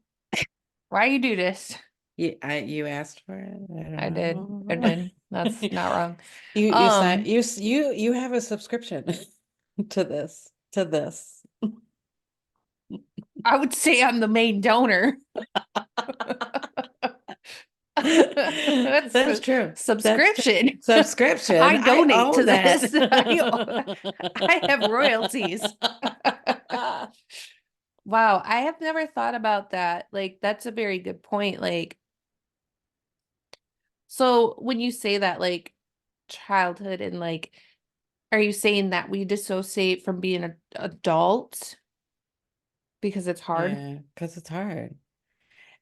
A: Why you do this?
B: You asked for it. I
A: I did. I
B: don't
A: did. That's
B: know.
A: not wrong.
B: You sign
A: Um,
B: you have a subscription to this.
A: I would say I'm the main donor. That's
B: That's
A: a
B: true. That's true.
A: subscription.
B: Subscription.
A: I
B: I
A: donate to
B: own that.
A: this. I have royalties. Wow, I have never thought about that. Like, that's a very good point. Like, so when you say that, like, childhood and like, are you saying that we dissociate from being an adult because it's hard?
B: Yeah, because it's hard.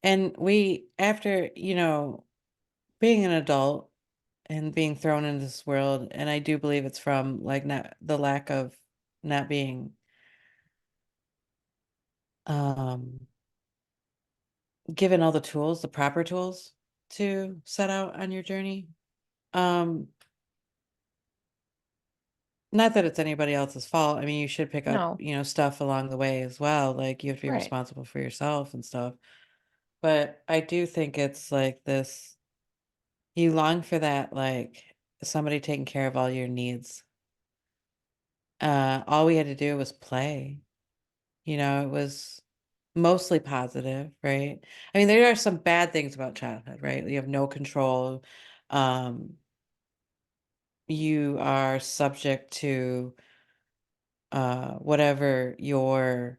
B: And we, after, being an adult and being thrown into this world, and I do believe it's from like not the lack of not being um given all the tools, the proper tools to set out on your journey. Um, Not that it's anybody else's fault. I mean, you should pick up,
A: No,
B: stuff along the way as well. Like you have to be
A: right.
B: responsible for yourself and stuff. But I do think it's like this, you long for that, like somebody taking care of all your needs. All we had to do was play. It was mostly positive, right? I mean, there are some bad things about childhood, right? You have no control. Um, you are subject to whatever your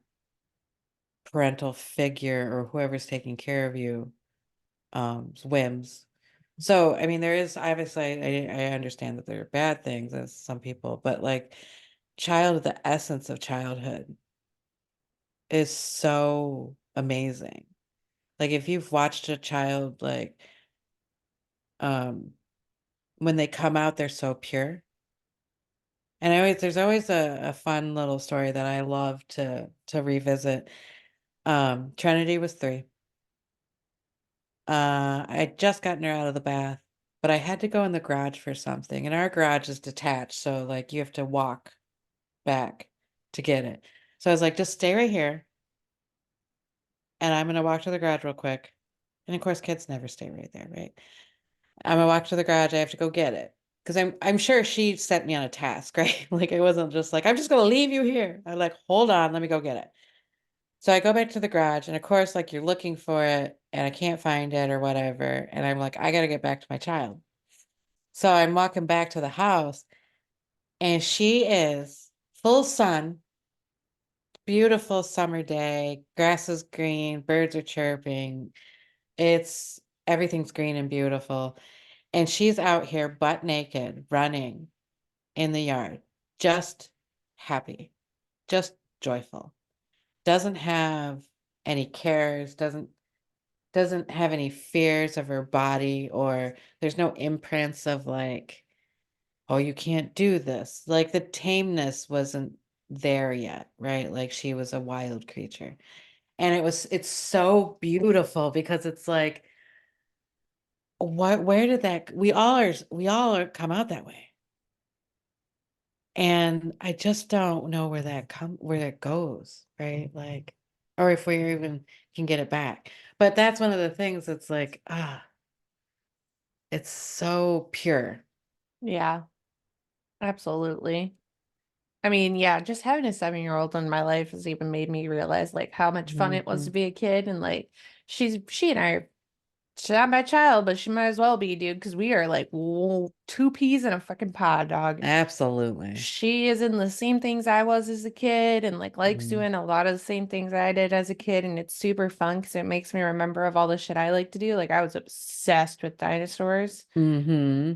B: parental figure or whoever's taking care of you whims. So, I mean, there is obviously, I understand that there are bad things as some people, but like the essence of childhood is so amazing. Like if you've watched a child, like um when they come out, they're so pure. And there's always a fun little story that I love to revisit. Trinity was 3. I had just gotten her out of the bath, but I had to go in the garage for something, and our garage is detached, so like you have to walk back to get it. So I was like, just stay right here, and I'm gonna walk to the garage real quick. And of course, kids never stay right there, right? I'm gonna walk to the garage. I have to go get it because I'm sure she set me on a task, right? Like I wasn't just like I'm just gonna leave you here. I'm like, hold on, let me go get it. So I go back to the garage, and of course, like you're looking for it, and I can't find it or whatever. And I'm like, I got to get back to my child. So I'm walking back to the house, and she is full sun, beautiful summer day, grass is green, birds are chirping. It's everything's green and beautiful. And she's out here butt naked, running in the yard, just happy, just joyful. Doesn't have any cares, doesn't have any fears of her body, or there's no imprints of like, oh, you can't do this. Like the tameness wasn't there yet, right? Like she was a wild creature. And it's so beautiful because it's like, what, where did that, we all are come out that way. And I just don't know where that goes, right? Like, or if we even can get it back. But that's one of the things that's like, it's so pure.
A: Yeah, absolutely. I mean, yeah, just having a 7-year-old in my life has even made me realize like how much fun it was
B: Hmm.
A: to be a kid and like she and I are she's not my child, but she might as well be, dude, because we are like two peas in a fucking pod, dog.
B: Absolutely.
A: She is in the same things I was as a kid and like likes
B: Mm-hmm.
A: doing a lot of the same things I did as a kid, and it's super fun because it makes me remember of all the shit I like to do. Like I was obsessed with dinosaurs.
B: Mm-hmm.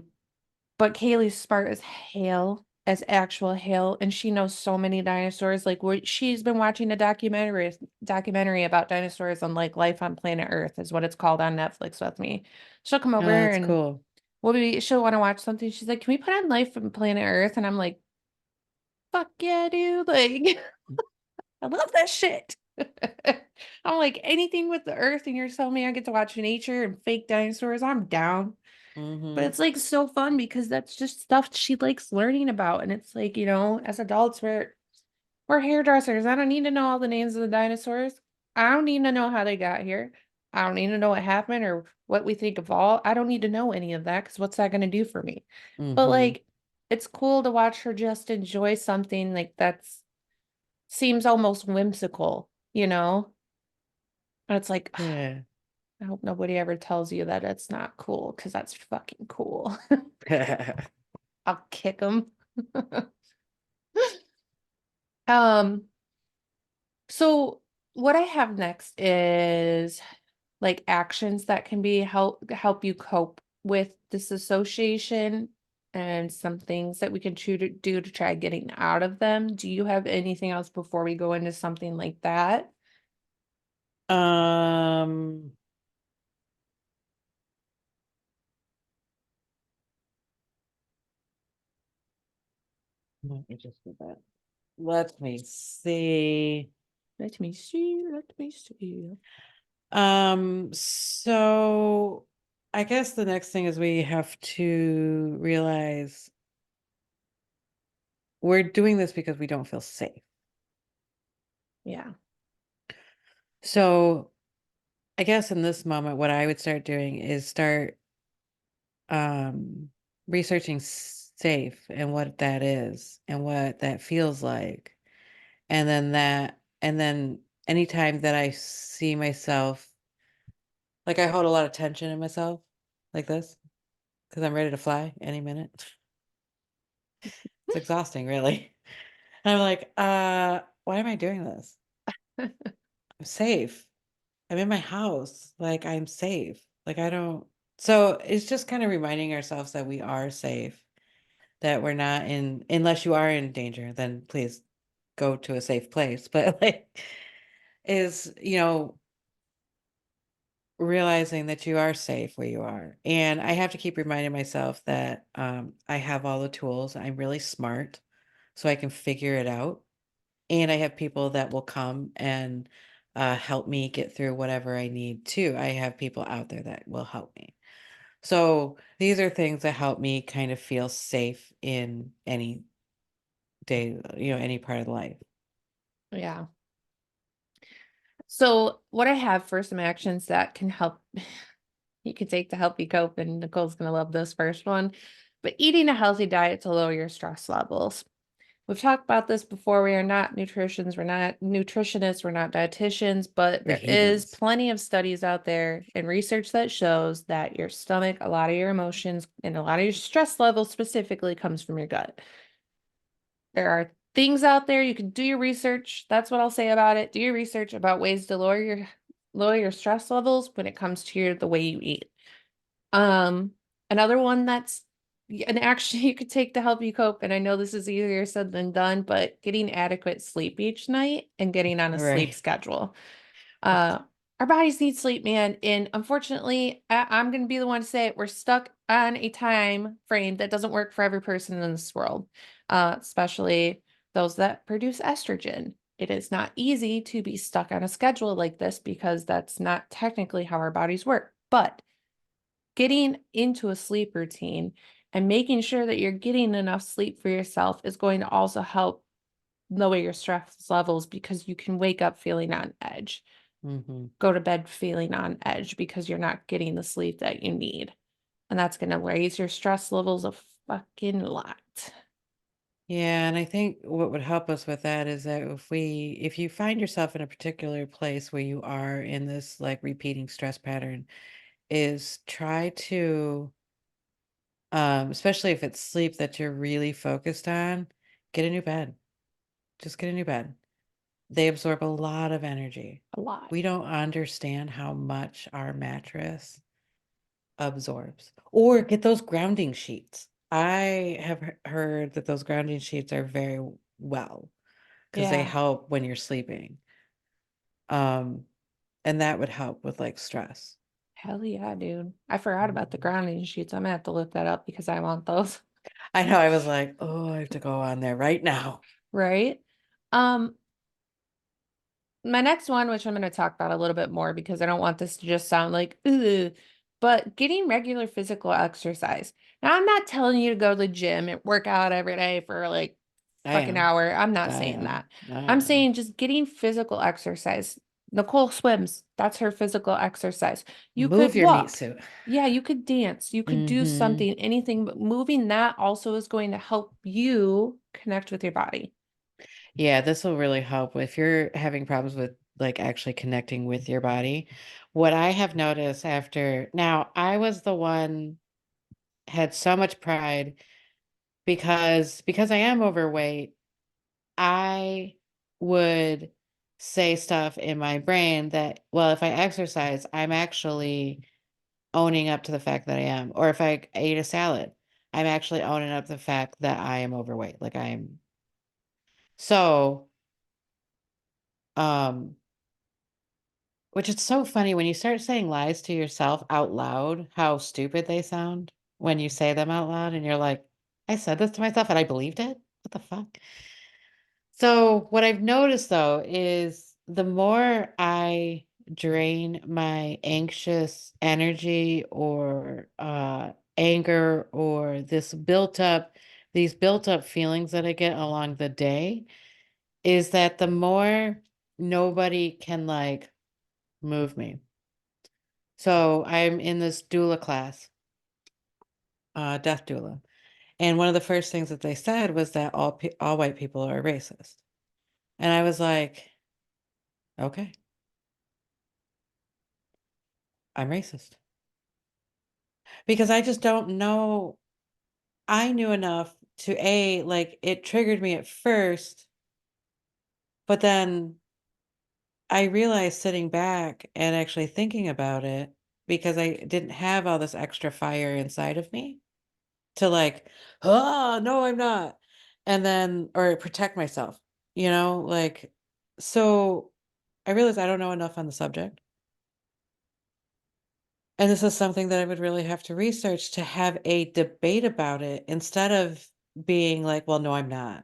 A: But Kaylee's smart as hell, as actual hell, and she knows so many dinosaurs. Like she's been watching a documentary about dinosaurs on like life on planet Earth is what it's called on Netflix with me. She'll come
B: Oh,
A: over
B: that's
A: and
B: cool.
A: she'll want to watch something. She's like, "Can we put on Life on Planet Earth?" And I'm like, "Fuck yeah, dude!" Like, I love that shit. I'm like anything with the Earth, and you're telling me I get to watch nature and fake dinosaurs. I'm down. But
B: Mm-hmm.
A: it's like so fun because that's just stuff she likes learning about. And it's like, as adults, we're hairdressers. I don't need to know all the names of the dinosaurs. I don't need to know how they got here. I don't need to know what happened or what we think of all. I don't need to know any of that because what's that going to do for me? But
B: Mm-hmm.
A: like, it's cool to watch her just enjoy something like that's seems almost whimsical, you know? And it's like,
B: Yeah.
A: I hope nobody ever tells you that it's not cool because that's fucking cool. I'll kick them. Um, so what I have next is like actions that can be help you cope with disassociation and some things that we can do to try getting out of them. Do you have anything else before we go into something like that?
B: Um, Let me just do that. Let me see.
A: Let me see, let me see.
B: So I guess the next thing is we have to realize we're doing this because we don't feel safe.
A: Yeah.
B: So I guess in this moment, what I would start doing is start um researching safe and what that is and what that feels like. And then anytime that I see myself, like I hold a lot of tension in myself like this because I'm ready to fly any minute. It's exhausting, really. And I'm like, why am I doing this? I'm safe. I'm in my house. Like I'm safe. Like I don't. So it's just kind of reminding ourselves that we are safe, that we're not in, unless you are in danger, then please go to a safe place. But like, is realizing that you are safe where you are. And I have to keep reminding myself that I have all the tools. I'm really smart, so I can figure it out. And I have people that will come and help me get through whatever I need to. I have people out there that will help me. So these are things that help me kind of feel safe in any day, any part of life.
A: Yeah. So what I have for some actions that can help you can take to help you cope, and Nicole's gonna love this first one, but eating a healthy diet to lower your stress levels. We've talked about this before. We are not we're not nutritionists, we're not dietitians, but
B: We're
A: there is
B: heathens.
A: plenty of studies out there and research that shows that your stomach, a lot of your emotions, and a lot of your stress levels specifically comes from your gut. There are things out there you can do your research. That's what I'll say about it. Do your research about ways to lower your stress levels when it comes to the way you eat. Um, Another one that's an action you could take to help you cope, and I know this is easier said than done, but getting adequate sleep each night and getting on a sleep
B: Right.
A: schedule. Uh, our bodies need sleep, man. And unfortunately, I'm going to be the one to say it. We're stuck on a time frame that doesn't work for every person in this world, especially those that produce estrogen. It is not easy to be stuck on a schedule like this because that's not technically how our bodies work. But getting into a sleep routine and making sure that you're getting enough sleep for yourself is going to also help lower your stress levels because you can wake up feeling on edge,
B: Hmm.
A: go to bed feeling on edge because you're not getting the sleep that you need. And that's going to raise your stress levels a fucking lot.
B: Yeah, and I think what would help us with that is that if you find yourself in a particular place where you are in this like repeating stress pattern, is try to, especially if it's sleep that you're really focused on, get a new bed. Just get a new bed. They absorb a lot of energy.
A: A lot.
B: We don't understand how much our mattress absorbs. Or get those grounding sheets. I have heard that those grounding sheets are very well because they
A: Yeah.
B: help when you're sleeping. Um, and that would help with like stress.
A: Hell yeah, dude. I forgot about the
B: Mhm.
A: grounding sheets. I'm gonna have to look that up because I want those.
B: I know, I was like, oh, I have to go on there right now.
A: Right? Um, my next one, which I'm going to talk about a little bit more because I don't want this to just sound like, ugh, but getting regular physical exercise. Now, I'm not telling you to go to the gym and work out every day for like
B: I
A: fucking
B: am.
A: hour. I'm not
B: I
A: saying
B: am.
A: that.
B: I
A: I'm
B: am.
A: saying just getting physical exercise. Nicole swims. That's her physical exercise. You
B: Move
A: could
B: your meat
A: walk.
B: suit.
A: Yeah, you could dance. You could do
B: Hmm.
A: something, anything, but moving that also is going to help you connect with your body.
B: Yeah, this will really help if you're having problems with like actually connecting with your body. What I have noticed after now, I was the one had so much pride because I am overweight. I would say stuff in my brain that, well, if I exercise, I'm actually owning up to the fact that I am. Or if I ate a salad, I'm actually owning up the fact that I am overweight. Like I'm so um which is so funny when you start saying lies to yourself out loud, how stupid they sound when you say them out loud and you're like, I said this to myself and I believed it? What the fuck? So, what I've noticed though is the more I drain my anxious energy or anger or these built up feelings that I get along the day, is that the more nobody can like move me. So, I'm in this doula class, death doula. And one of the first things that they said was that all white people are racist. And I was like, okay, I'm racist. Because I just don't know. I knew enough to like it triggered me at first, but then I realized sitting back and actually thinking about it because I didn't have all this extra fire inside of me to like, oh, no, I'm not. And then, or protect myself, like, so I realized I don't know enough on the subject. And this is something that I would really have to research to have a debate about it instead of being like, well, no, I'm not,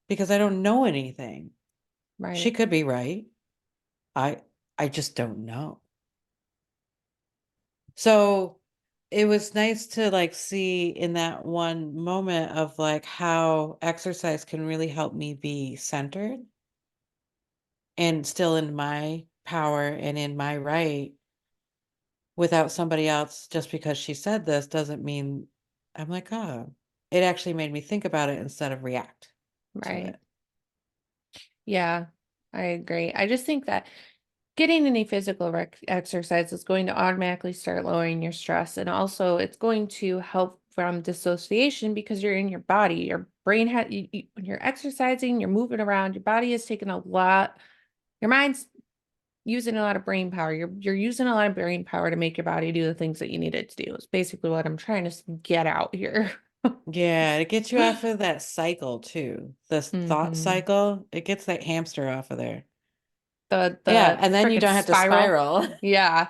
B: because I don't know anything. She
A: Right.
B: could be right. I I just don't know. So it was nice to like see in that one moment of like how exercise can really help me be centered and still in my power and in my right without somebody else. Just because she said this doesn't mean I'm like, oh, it actually made me think about it instead of react to
A: Right.
B: it.
A: Yeah, I agree. I just think that getting any physical exercise is going to automatically start lowering your stress. And also, it's going to help from dissociation because you're in your body. Your brain had, when you're exercising, you're moving around, your body is taking a lot, your mind's using a lot of brain power. You're using a lot of brain power to make your body do the things that you need it to do. It's basically what I'm trying to get out here.
B: Yeah, it gets you off of that cycle too. This thought
A: hmm
B: cycle, it gets that hamster off of there. Yeah,
A: The
B: and then you
A: freaking
B: don't have to
A: spiral.
B: spiral.
A: Yeah.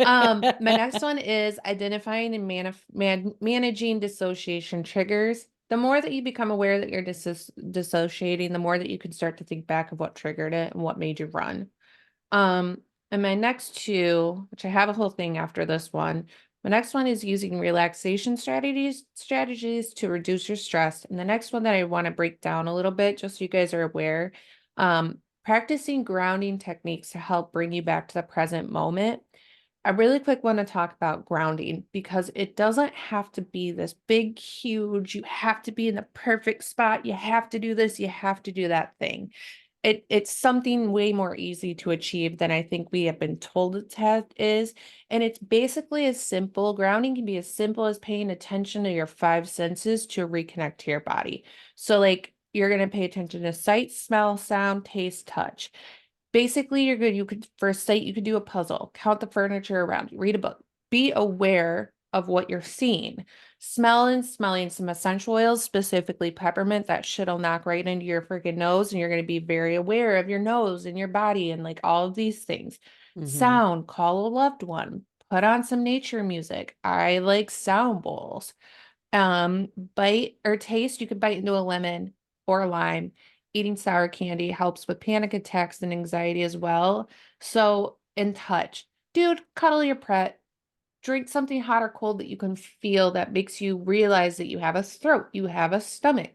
A: My next one is identifying and managing dissociation triggers. The more that you become aware that you're dissociating, the more that you can start to think back of what triggered it and what made you run. Um, and my next two, which I have a whole thing after this one, my next one is using relaxation strategies to reduce your stress. And the next one that I want to break down a little bit, just so you guys are aware, practicing grounding techniques to help bring you back to the present moment. I really quick want to talk about grounding because it doesn't have to be this big, huge, you have to be in the perfect spot, you have to do this, you have to do that thing. It's something way more easy to achieve than I think we have been told it is. And it's basically as simple, grounding can be as simple as paying attention to your five senses to reconnect to your body. So like you're going to pay attention to sight, smell, sound, taste, touch. Basically, you're good. You could, for sight, you could do a puzzle, count the furniture around you, read a book, be aware of what you're seeing. Smell and smelling some essential oils, specifically peppermint, that shit'll knock right into your freaking nose, and you're going to be very aware of your nose and your body and like all of these things.
B: Hmm.
A: Sound, call a loved one, put on some nature music. I like sound bowls. Bite or taste, you could bite into a lemon or a lime. Eating sour candy helps with panic attacks and anxiety as well. So, in touch, dude, cuddle your pet. Drink something hot or cold that you can feel that makes you realize that you have a throat, you have a stomach.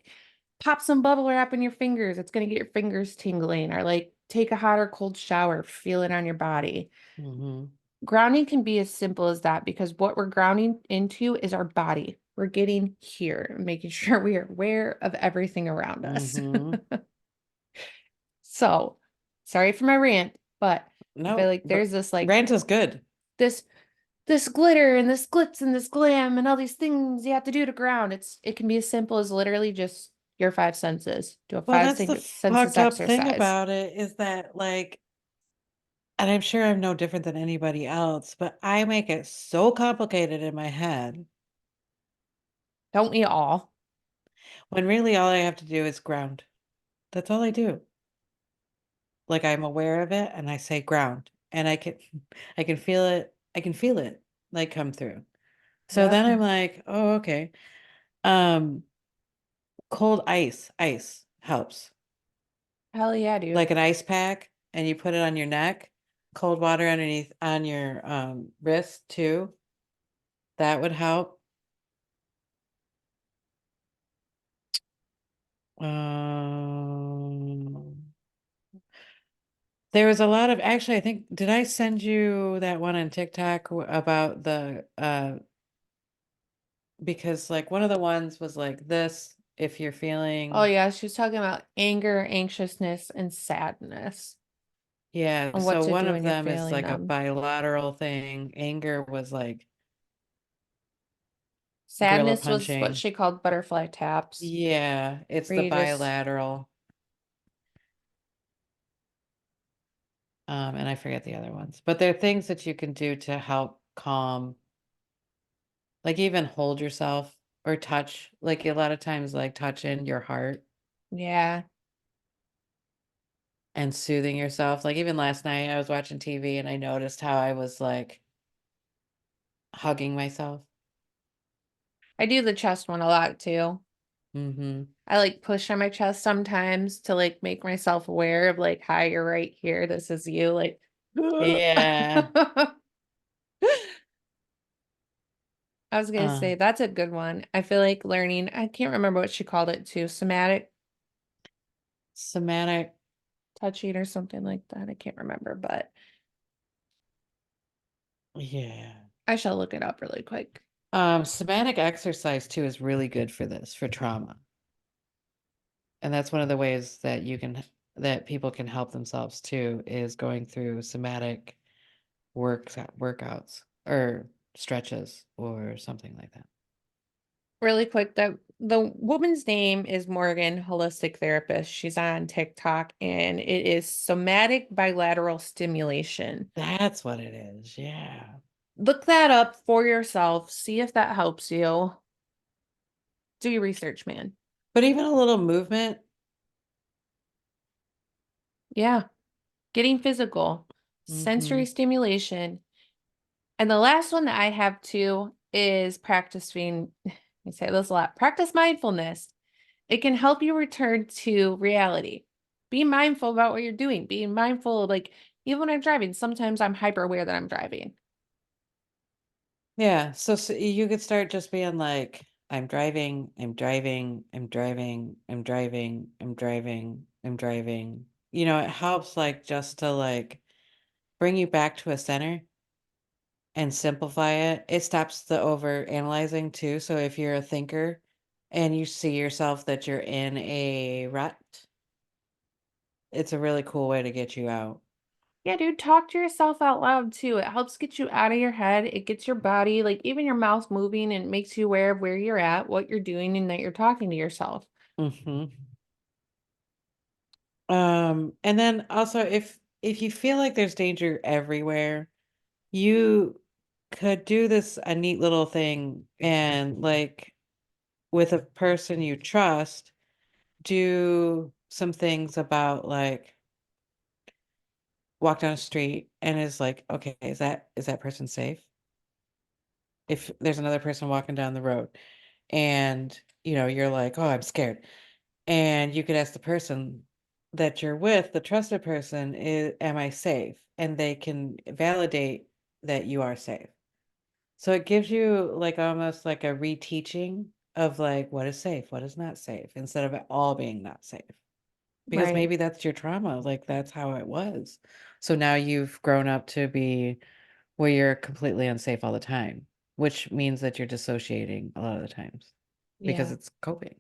A: Pop some bubble wrap in your fingers. It's going to get your fingers tingling, or like take a hot or cold shower, feel it on your body.
B: Hmm.
A: Grounding can be as simple as that because what we're grounding into is our body. We're getting here, making sure we are aware of everything around us.
B: Hmm.
A: So, Sorry for my rant, but I feel
B: No,
A: like
B: but
A: there's this like
B: rant is good.
A: this this glitter and this glitz and this glam and all these things you have to do to ground. It can be as simple as literally just your five senses. Do a
B: Well,
A: five
B: that's the
A: senses
B: fucked up thing
A: exercise.
B: about it is that like, and I'm sure I'm no different than anybody else, but I make it so complicated in my head
A: Don't we all?
B: when really all I have to do is ground. That's all I do. Like I'm aware of it and I say ground and I can feel it. I can feel it like come through. So
A: Yep.
B: then I'm like, oh, okay. Um, cold ice helps.
A: Hell yeah, dude.
B: Like an ice pack and you put it on your neck, cold water underneath on your wrist too. That would help. Um, there was a lot of actually, I think, did I send you that one on TikTok about the because like one of the ones was like this, if you're
A: Oh
B: feeling,
A: yeah, she was talking about anger, anxiousness, and sadness
B: yeah,
A: and what
B: so
A: to
B: one
A: do
B: of
A: when you're
B: them is
A: feeling
B: like a
A: them.
B: bilateral thing. Anger was like gorilla
A: Sadness was what
B: punching.
A: she called butterfly taps,
B: Yeah, it's
A: where
B: the
A: you just,
B: bilateral. And I forget the other ones, but there are things that you can do to help calm, like even hold yourself or touch, like a lot of times, like touching your heart
A: yeah.
B: and soothing yourself. Like even last night, I was watching TV and I noticed how I was like hugging myself.
A: I do the chest one a lot too.
B: Mm-hmm.
A: I like push on my chest sometimes to like make myself aware of like, hi, you're right here. This is you. Like,
B: Yeah.
A: I was gonna
B: Uh,
A: say that's a good one. I feel like learning, I can't remember what she called it too, somatic
B: somatic.
A: touching or something like that. I can't remember, but
B: Yeah.
A: I shall look it up really quick.
B: Somatic exercise too is really good for this, for trauma. And that's one of the ways that that people can help themselves too, is going through somatic workouts or stretches or something like that.
A: Really quick, the woman's name is Morgan, holistic therapist. She's on TikTok and it is somatic bilateral stimulation.
B: That's what it is. Yeah.
A: Look that up for yourself. See if that helps you. Do your research, man.
B: But even a little movement.
A: Yeah. Getting physical, sensory
B: Hmm.
A: stimulation. And the last one that I have too is practicing, I say this a lot, practice mindfulness. It can help you return to reality. Be mindful about what you're doing. Being mindful of like, even when I'm driving, sometimes I'm hyper aware that I'm driving.
B: Yeah. So you could start just being like, I'm driving, I'm driving, I'm driving, I'm driving, I'm driving, I'm driving. It helps like just to like bring you back to a center and simplify it. It stops the over analyzing too. So if you're a thinker and you see yourself that you're in a rut, it's a really cool way to get you out.
A: Yeah, dude, talk to yourself out loud too. It helps get you out of your head. It gets your body, like even your mouth moving and makes you aware of where you're at, what you're doing, and that you're talking to yourself.
B: Hmm. And then also if you feel like there's danger everywhere, you could do this a neat little thing and like with a person you trust, do some things about like walk down a street and is like, okay, is that person safe? If there's another person walking down the road and you're like, oh, I'm scared. And you could ask the person that you're with, the trusted person, am I safe? And they can validate that you are safe. So it gives you like almost like a reteaching of like what is safe, what is not safe, instead of it all being not safe. Because
A: Right.
B: maybe that's your trauma, like that's how it was. So now you've grown up to be where you're completely unsafe all the time, which means that you're dissociating a lot of the times because
A: Yeah.
B: it's coping.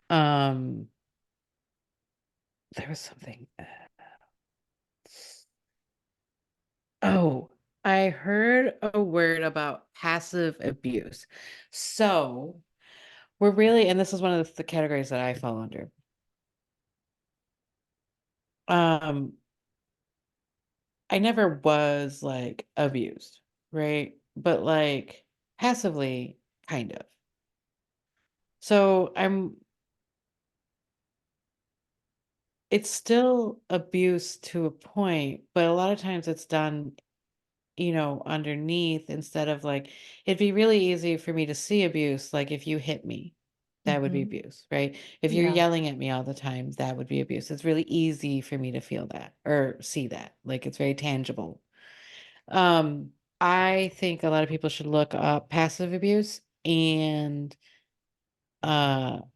B: Um, there was something. Oh, I heard a word about passive abuse. So we're really, and this is one of the categories that I fall under. Um, I never was like abused, right? But like passively, kind of. So it's still abuse to a point, but a lot of times it's done, underneath instead of like, it'd be really easy for me to see abuse. Like if you hit me, that would be
A: Hmm.
B: abuse, right? If you're
A: Yeah.
B: yelling at me all the time, that would be abuse. It's really easy for me to feel that or see that. Like it's very tangible. Um, I think a lot of people should look up passive abuse and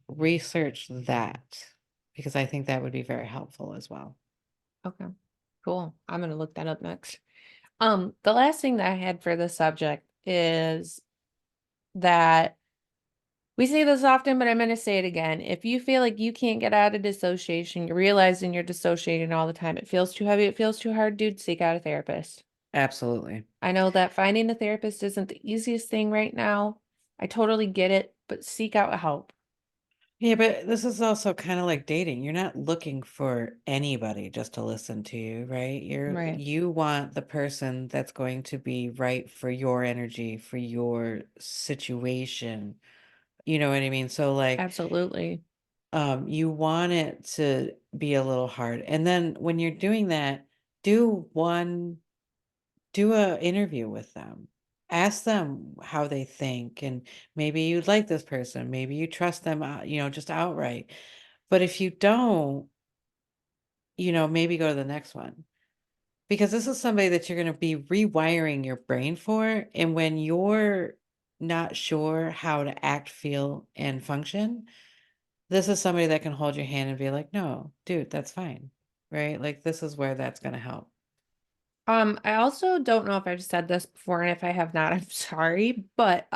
B: research that because I think that would be very helpful as well.
A: Okay. Cool. I'm gonna look that up next. The last thing that I had for this subject is that we say this often, but I'm gonna say it again. If you feel like you can't get out of dissociation, you're realizing you're dissociating all the time. It feels too heavy, it feels too hard, dude, seek out a therapist.
B: Absolutely.
A: I know that finding a therapist isn't the easiest thing right now. I totally get it, but seek out help.
B: Yeah, but this is also kind of like dating. You're not looking for anybody just to listen to you, right?
A: Right.
B: You want the person that's going to be right for your energy, for your situation. You know what I mean? So like
A: Absolutely.
B: you want it to be a little hard. And then when you're doing that, do one do a interview with them. Ask them how they think and maybe you like this person, maybe you trust them, just outright. But if you don't, maybe go to the next one because this is somebody that you're going to be rewiring your brain for. And when you're not sure how to act, feel, and function, this is somebody that can hold your hand and be like, no, dude, that's fine. Right? Like, this is where that's going to help.
A: I also don't know if I've said this before, and if I have not, I'm sorry, but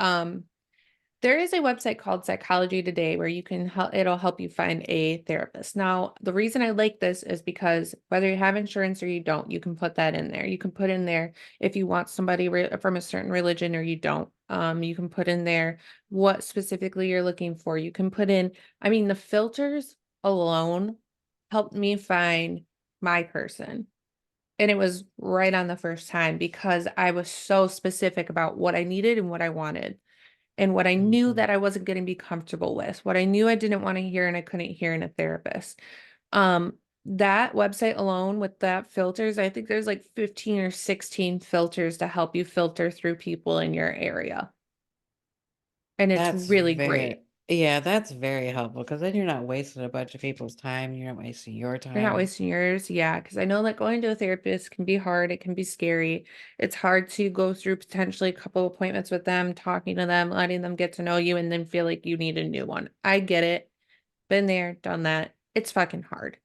A: there is a website called Psychology Today where you can help, it'll help you find a therapist. Now, the reason I like this is because whether you have insurance or you don't, you can put that in there. You can put in there if you want somebody from a certain religion or you don't. You can put in there what specifically you're looking for. You can put in, I mean, the filters alone helped me find my person. And it was right on the first time because I was so specific about what I needed and what I wanted and what I knew
B: Mhm.
A: that I wasn't going to be comfortable with, what I knew I didn't want to hear and I couldn't hear in a therapist. Um, that website alone with that filters, I think there's like 15 or 16 filters to help you filter through people in your area. And it's
B: That's
A: really great.
B: yeah, that's very helpful because then you're not wasting a bunch of people's time. You're not wasting your
A: You're not
B: time.
A: wasting yours. Yeah, because I know that going to a therapist can be hard. It can be scary. It's hard to go through potentially a couple appointments with them, talking to them, letting them get to know you, and then feel like you need a new one. I get it. Been there, done that. It's fucking hard.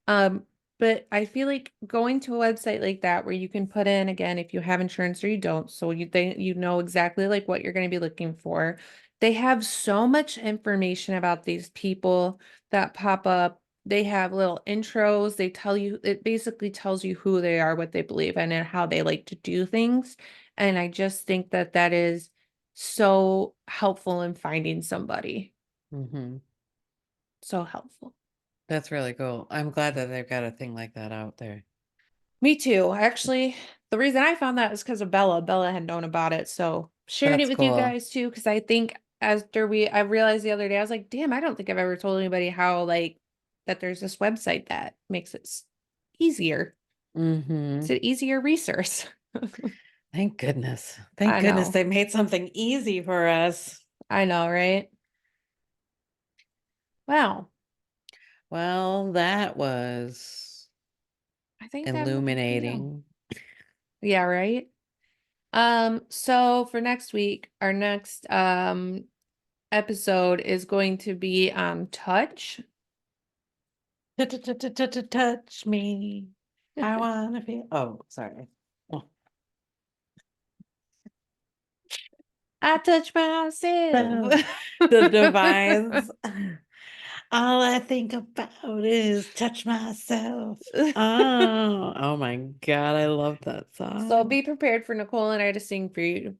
A: Um, but I feel like going to a website like that where you can put in again if you have insurance or you don't, so you know exactly like what you're going to be looking for. They have so much information about these people that pop up. They have little intros. They tell you, it basically tells you who they are, what they believe in, and how they like to do things. And I just think that that is so helpful in finding somebody.
B: Hmm.
A: So helpful.
B: That's really cool. I'm glad that they've got a thing like that out there.
A: Me too. Actually, the reason I found that is because of Bella. Bella had known about it, so shared it
B: That's
A: with you
B: cool.
A: guys too. Because I think I realized the other day, I was like, damn, I don't think I've ever told anybody how like that there's this website that makes it easier. It's
B: Hmm.
A: an easier resource.
B: Thank goodness. Thank
A: I
B: goodness
A: know.
B: they made something easy for us.
A: I know, right? Well,
B: Well, that was
A: I think that yeah.
B: illuminating.
A: Yeah, right. So for next week, our next episode is going to be touch.
B: Touch me. I wanna feel. Oh, sorry.
A: I touch myself.
B: The the divines. All I think about is touch myself. Oh my God, I love that
A: So
B: song.
A: be prepared for Nicole and I to sing for you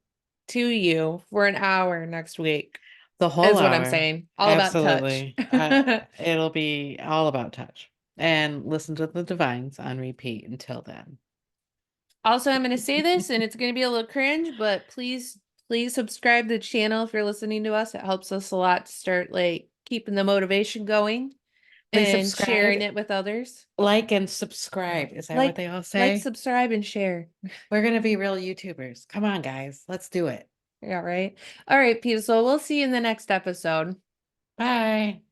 A: to you for an hour next week,
B: The whole
A: is what I'm
B: hour.
A: saying. All about touch.
B: Absolutely. It'll be all about touch. And listen to the Divines on repeat until then.
A: Also, I'm going to say this and it's going to be a little cringe, but please subscribe to the channel if you're listening to us. It helps us a lot to start like keeping the motivation going
B: Please
A: and
B: subscribe,
A: sharing it with others.
B: like, and subscribe. Is that what they all
A: Like,
B: say?
A: subscribe, and share.
B: We're going to be real YouTubers. Come on, guys. Let's do it.
A: Yeah, right. All right, Peter. So we'll see you in the next episode.
B: Bye.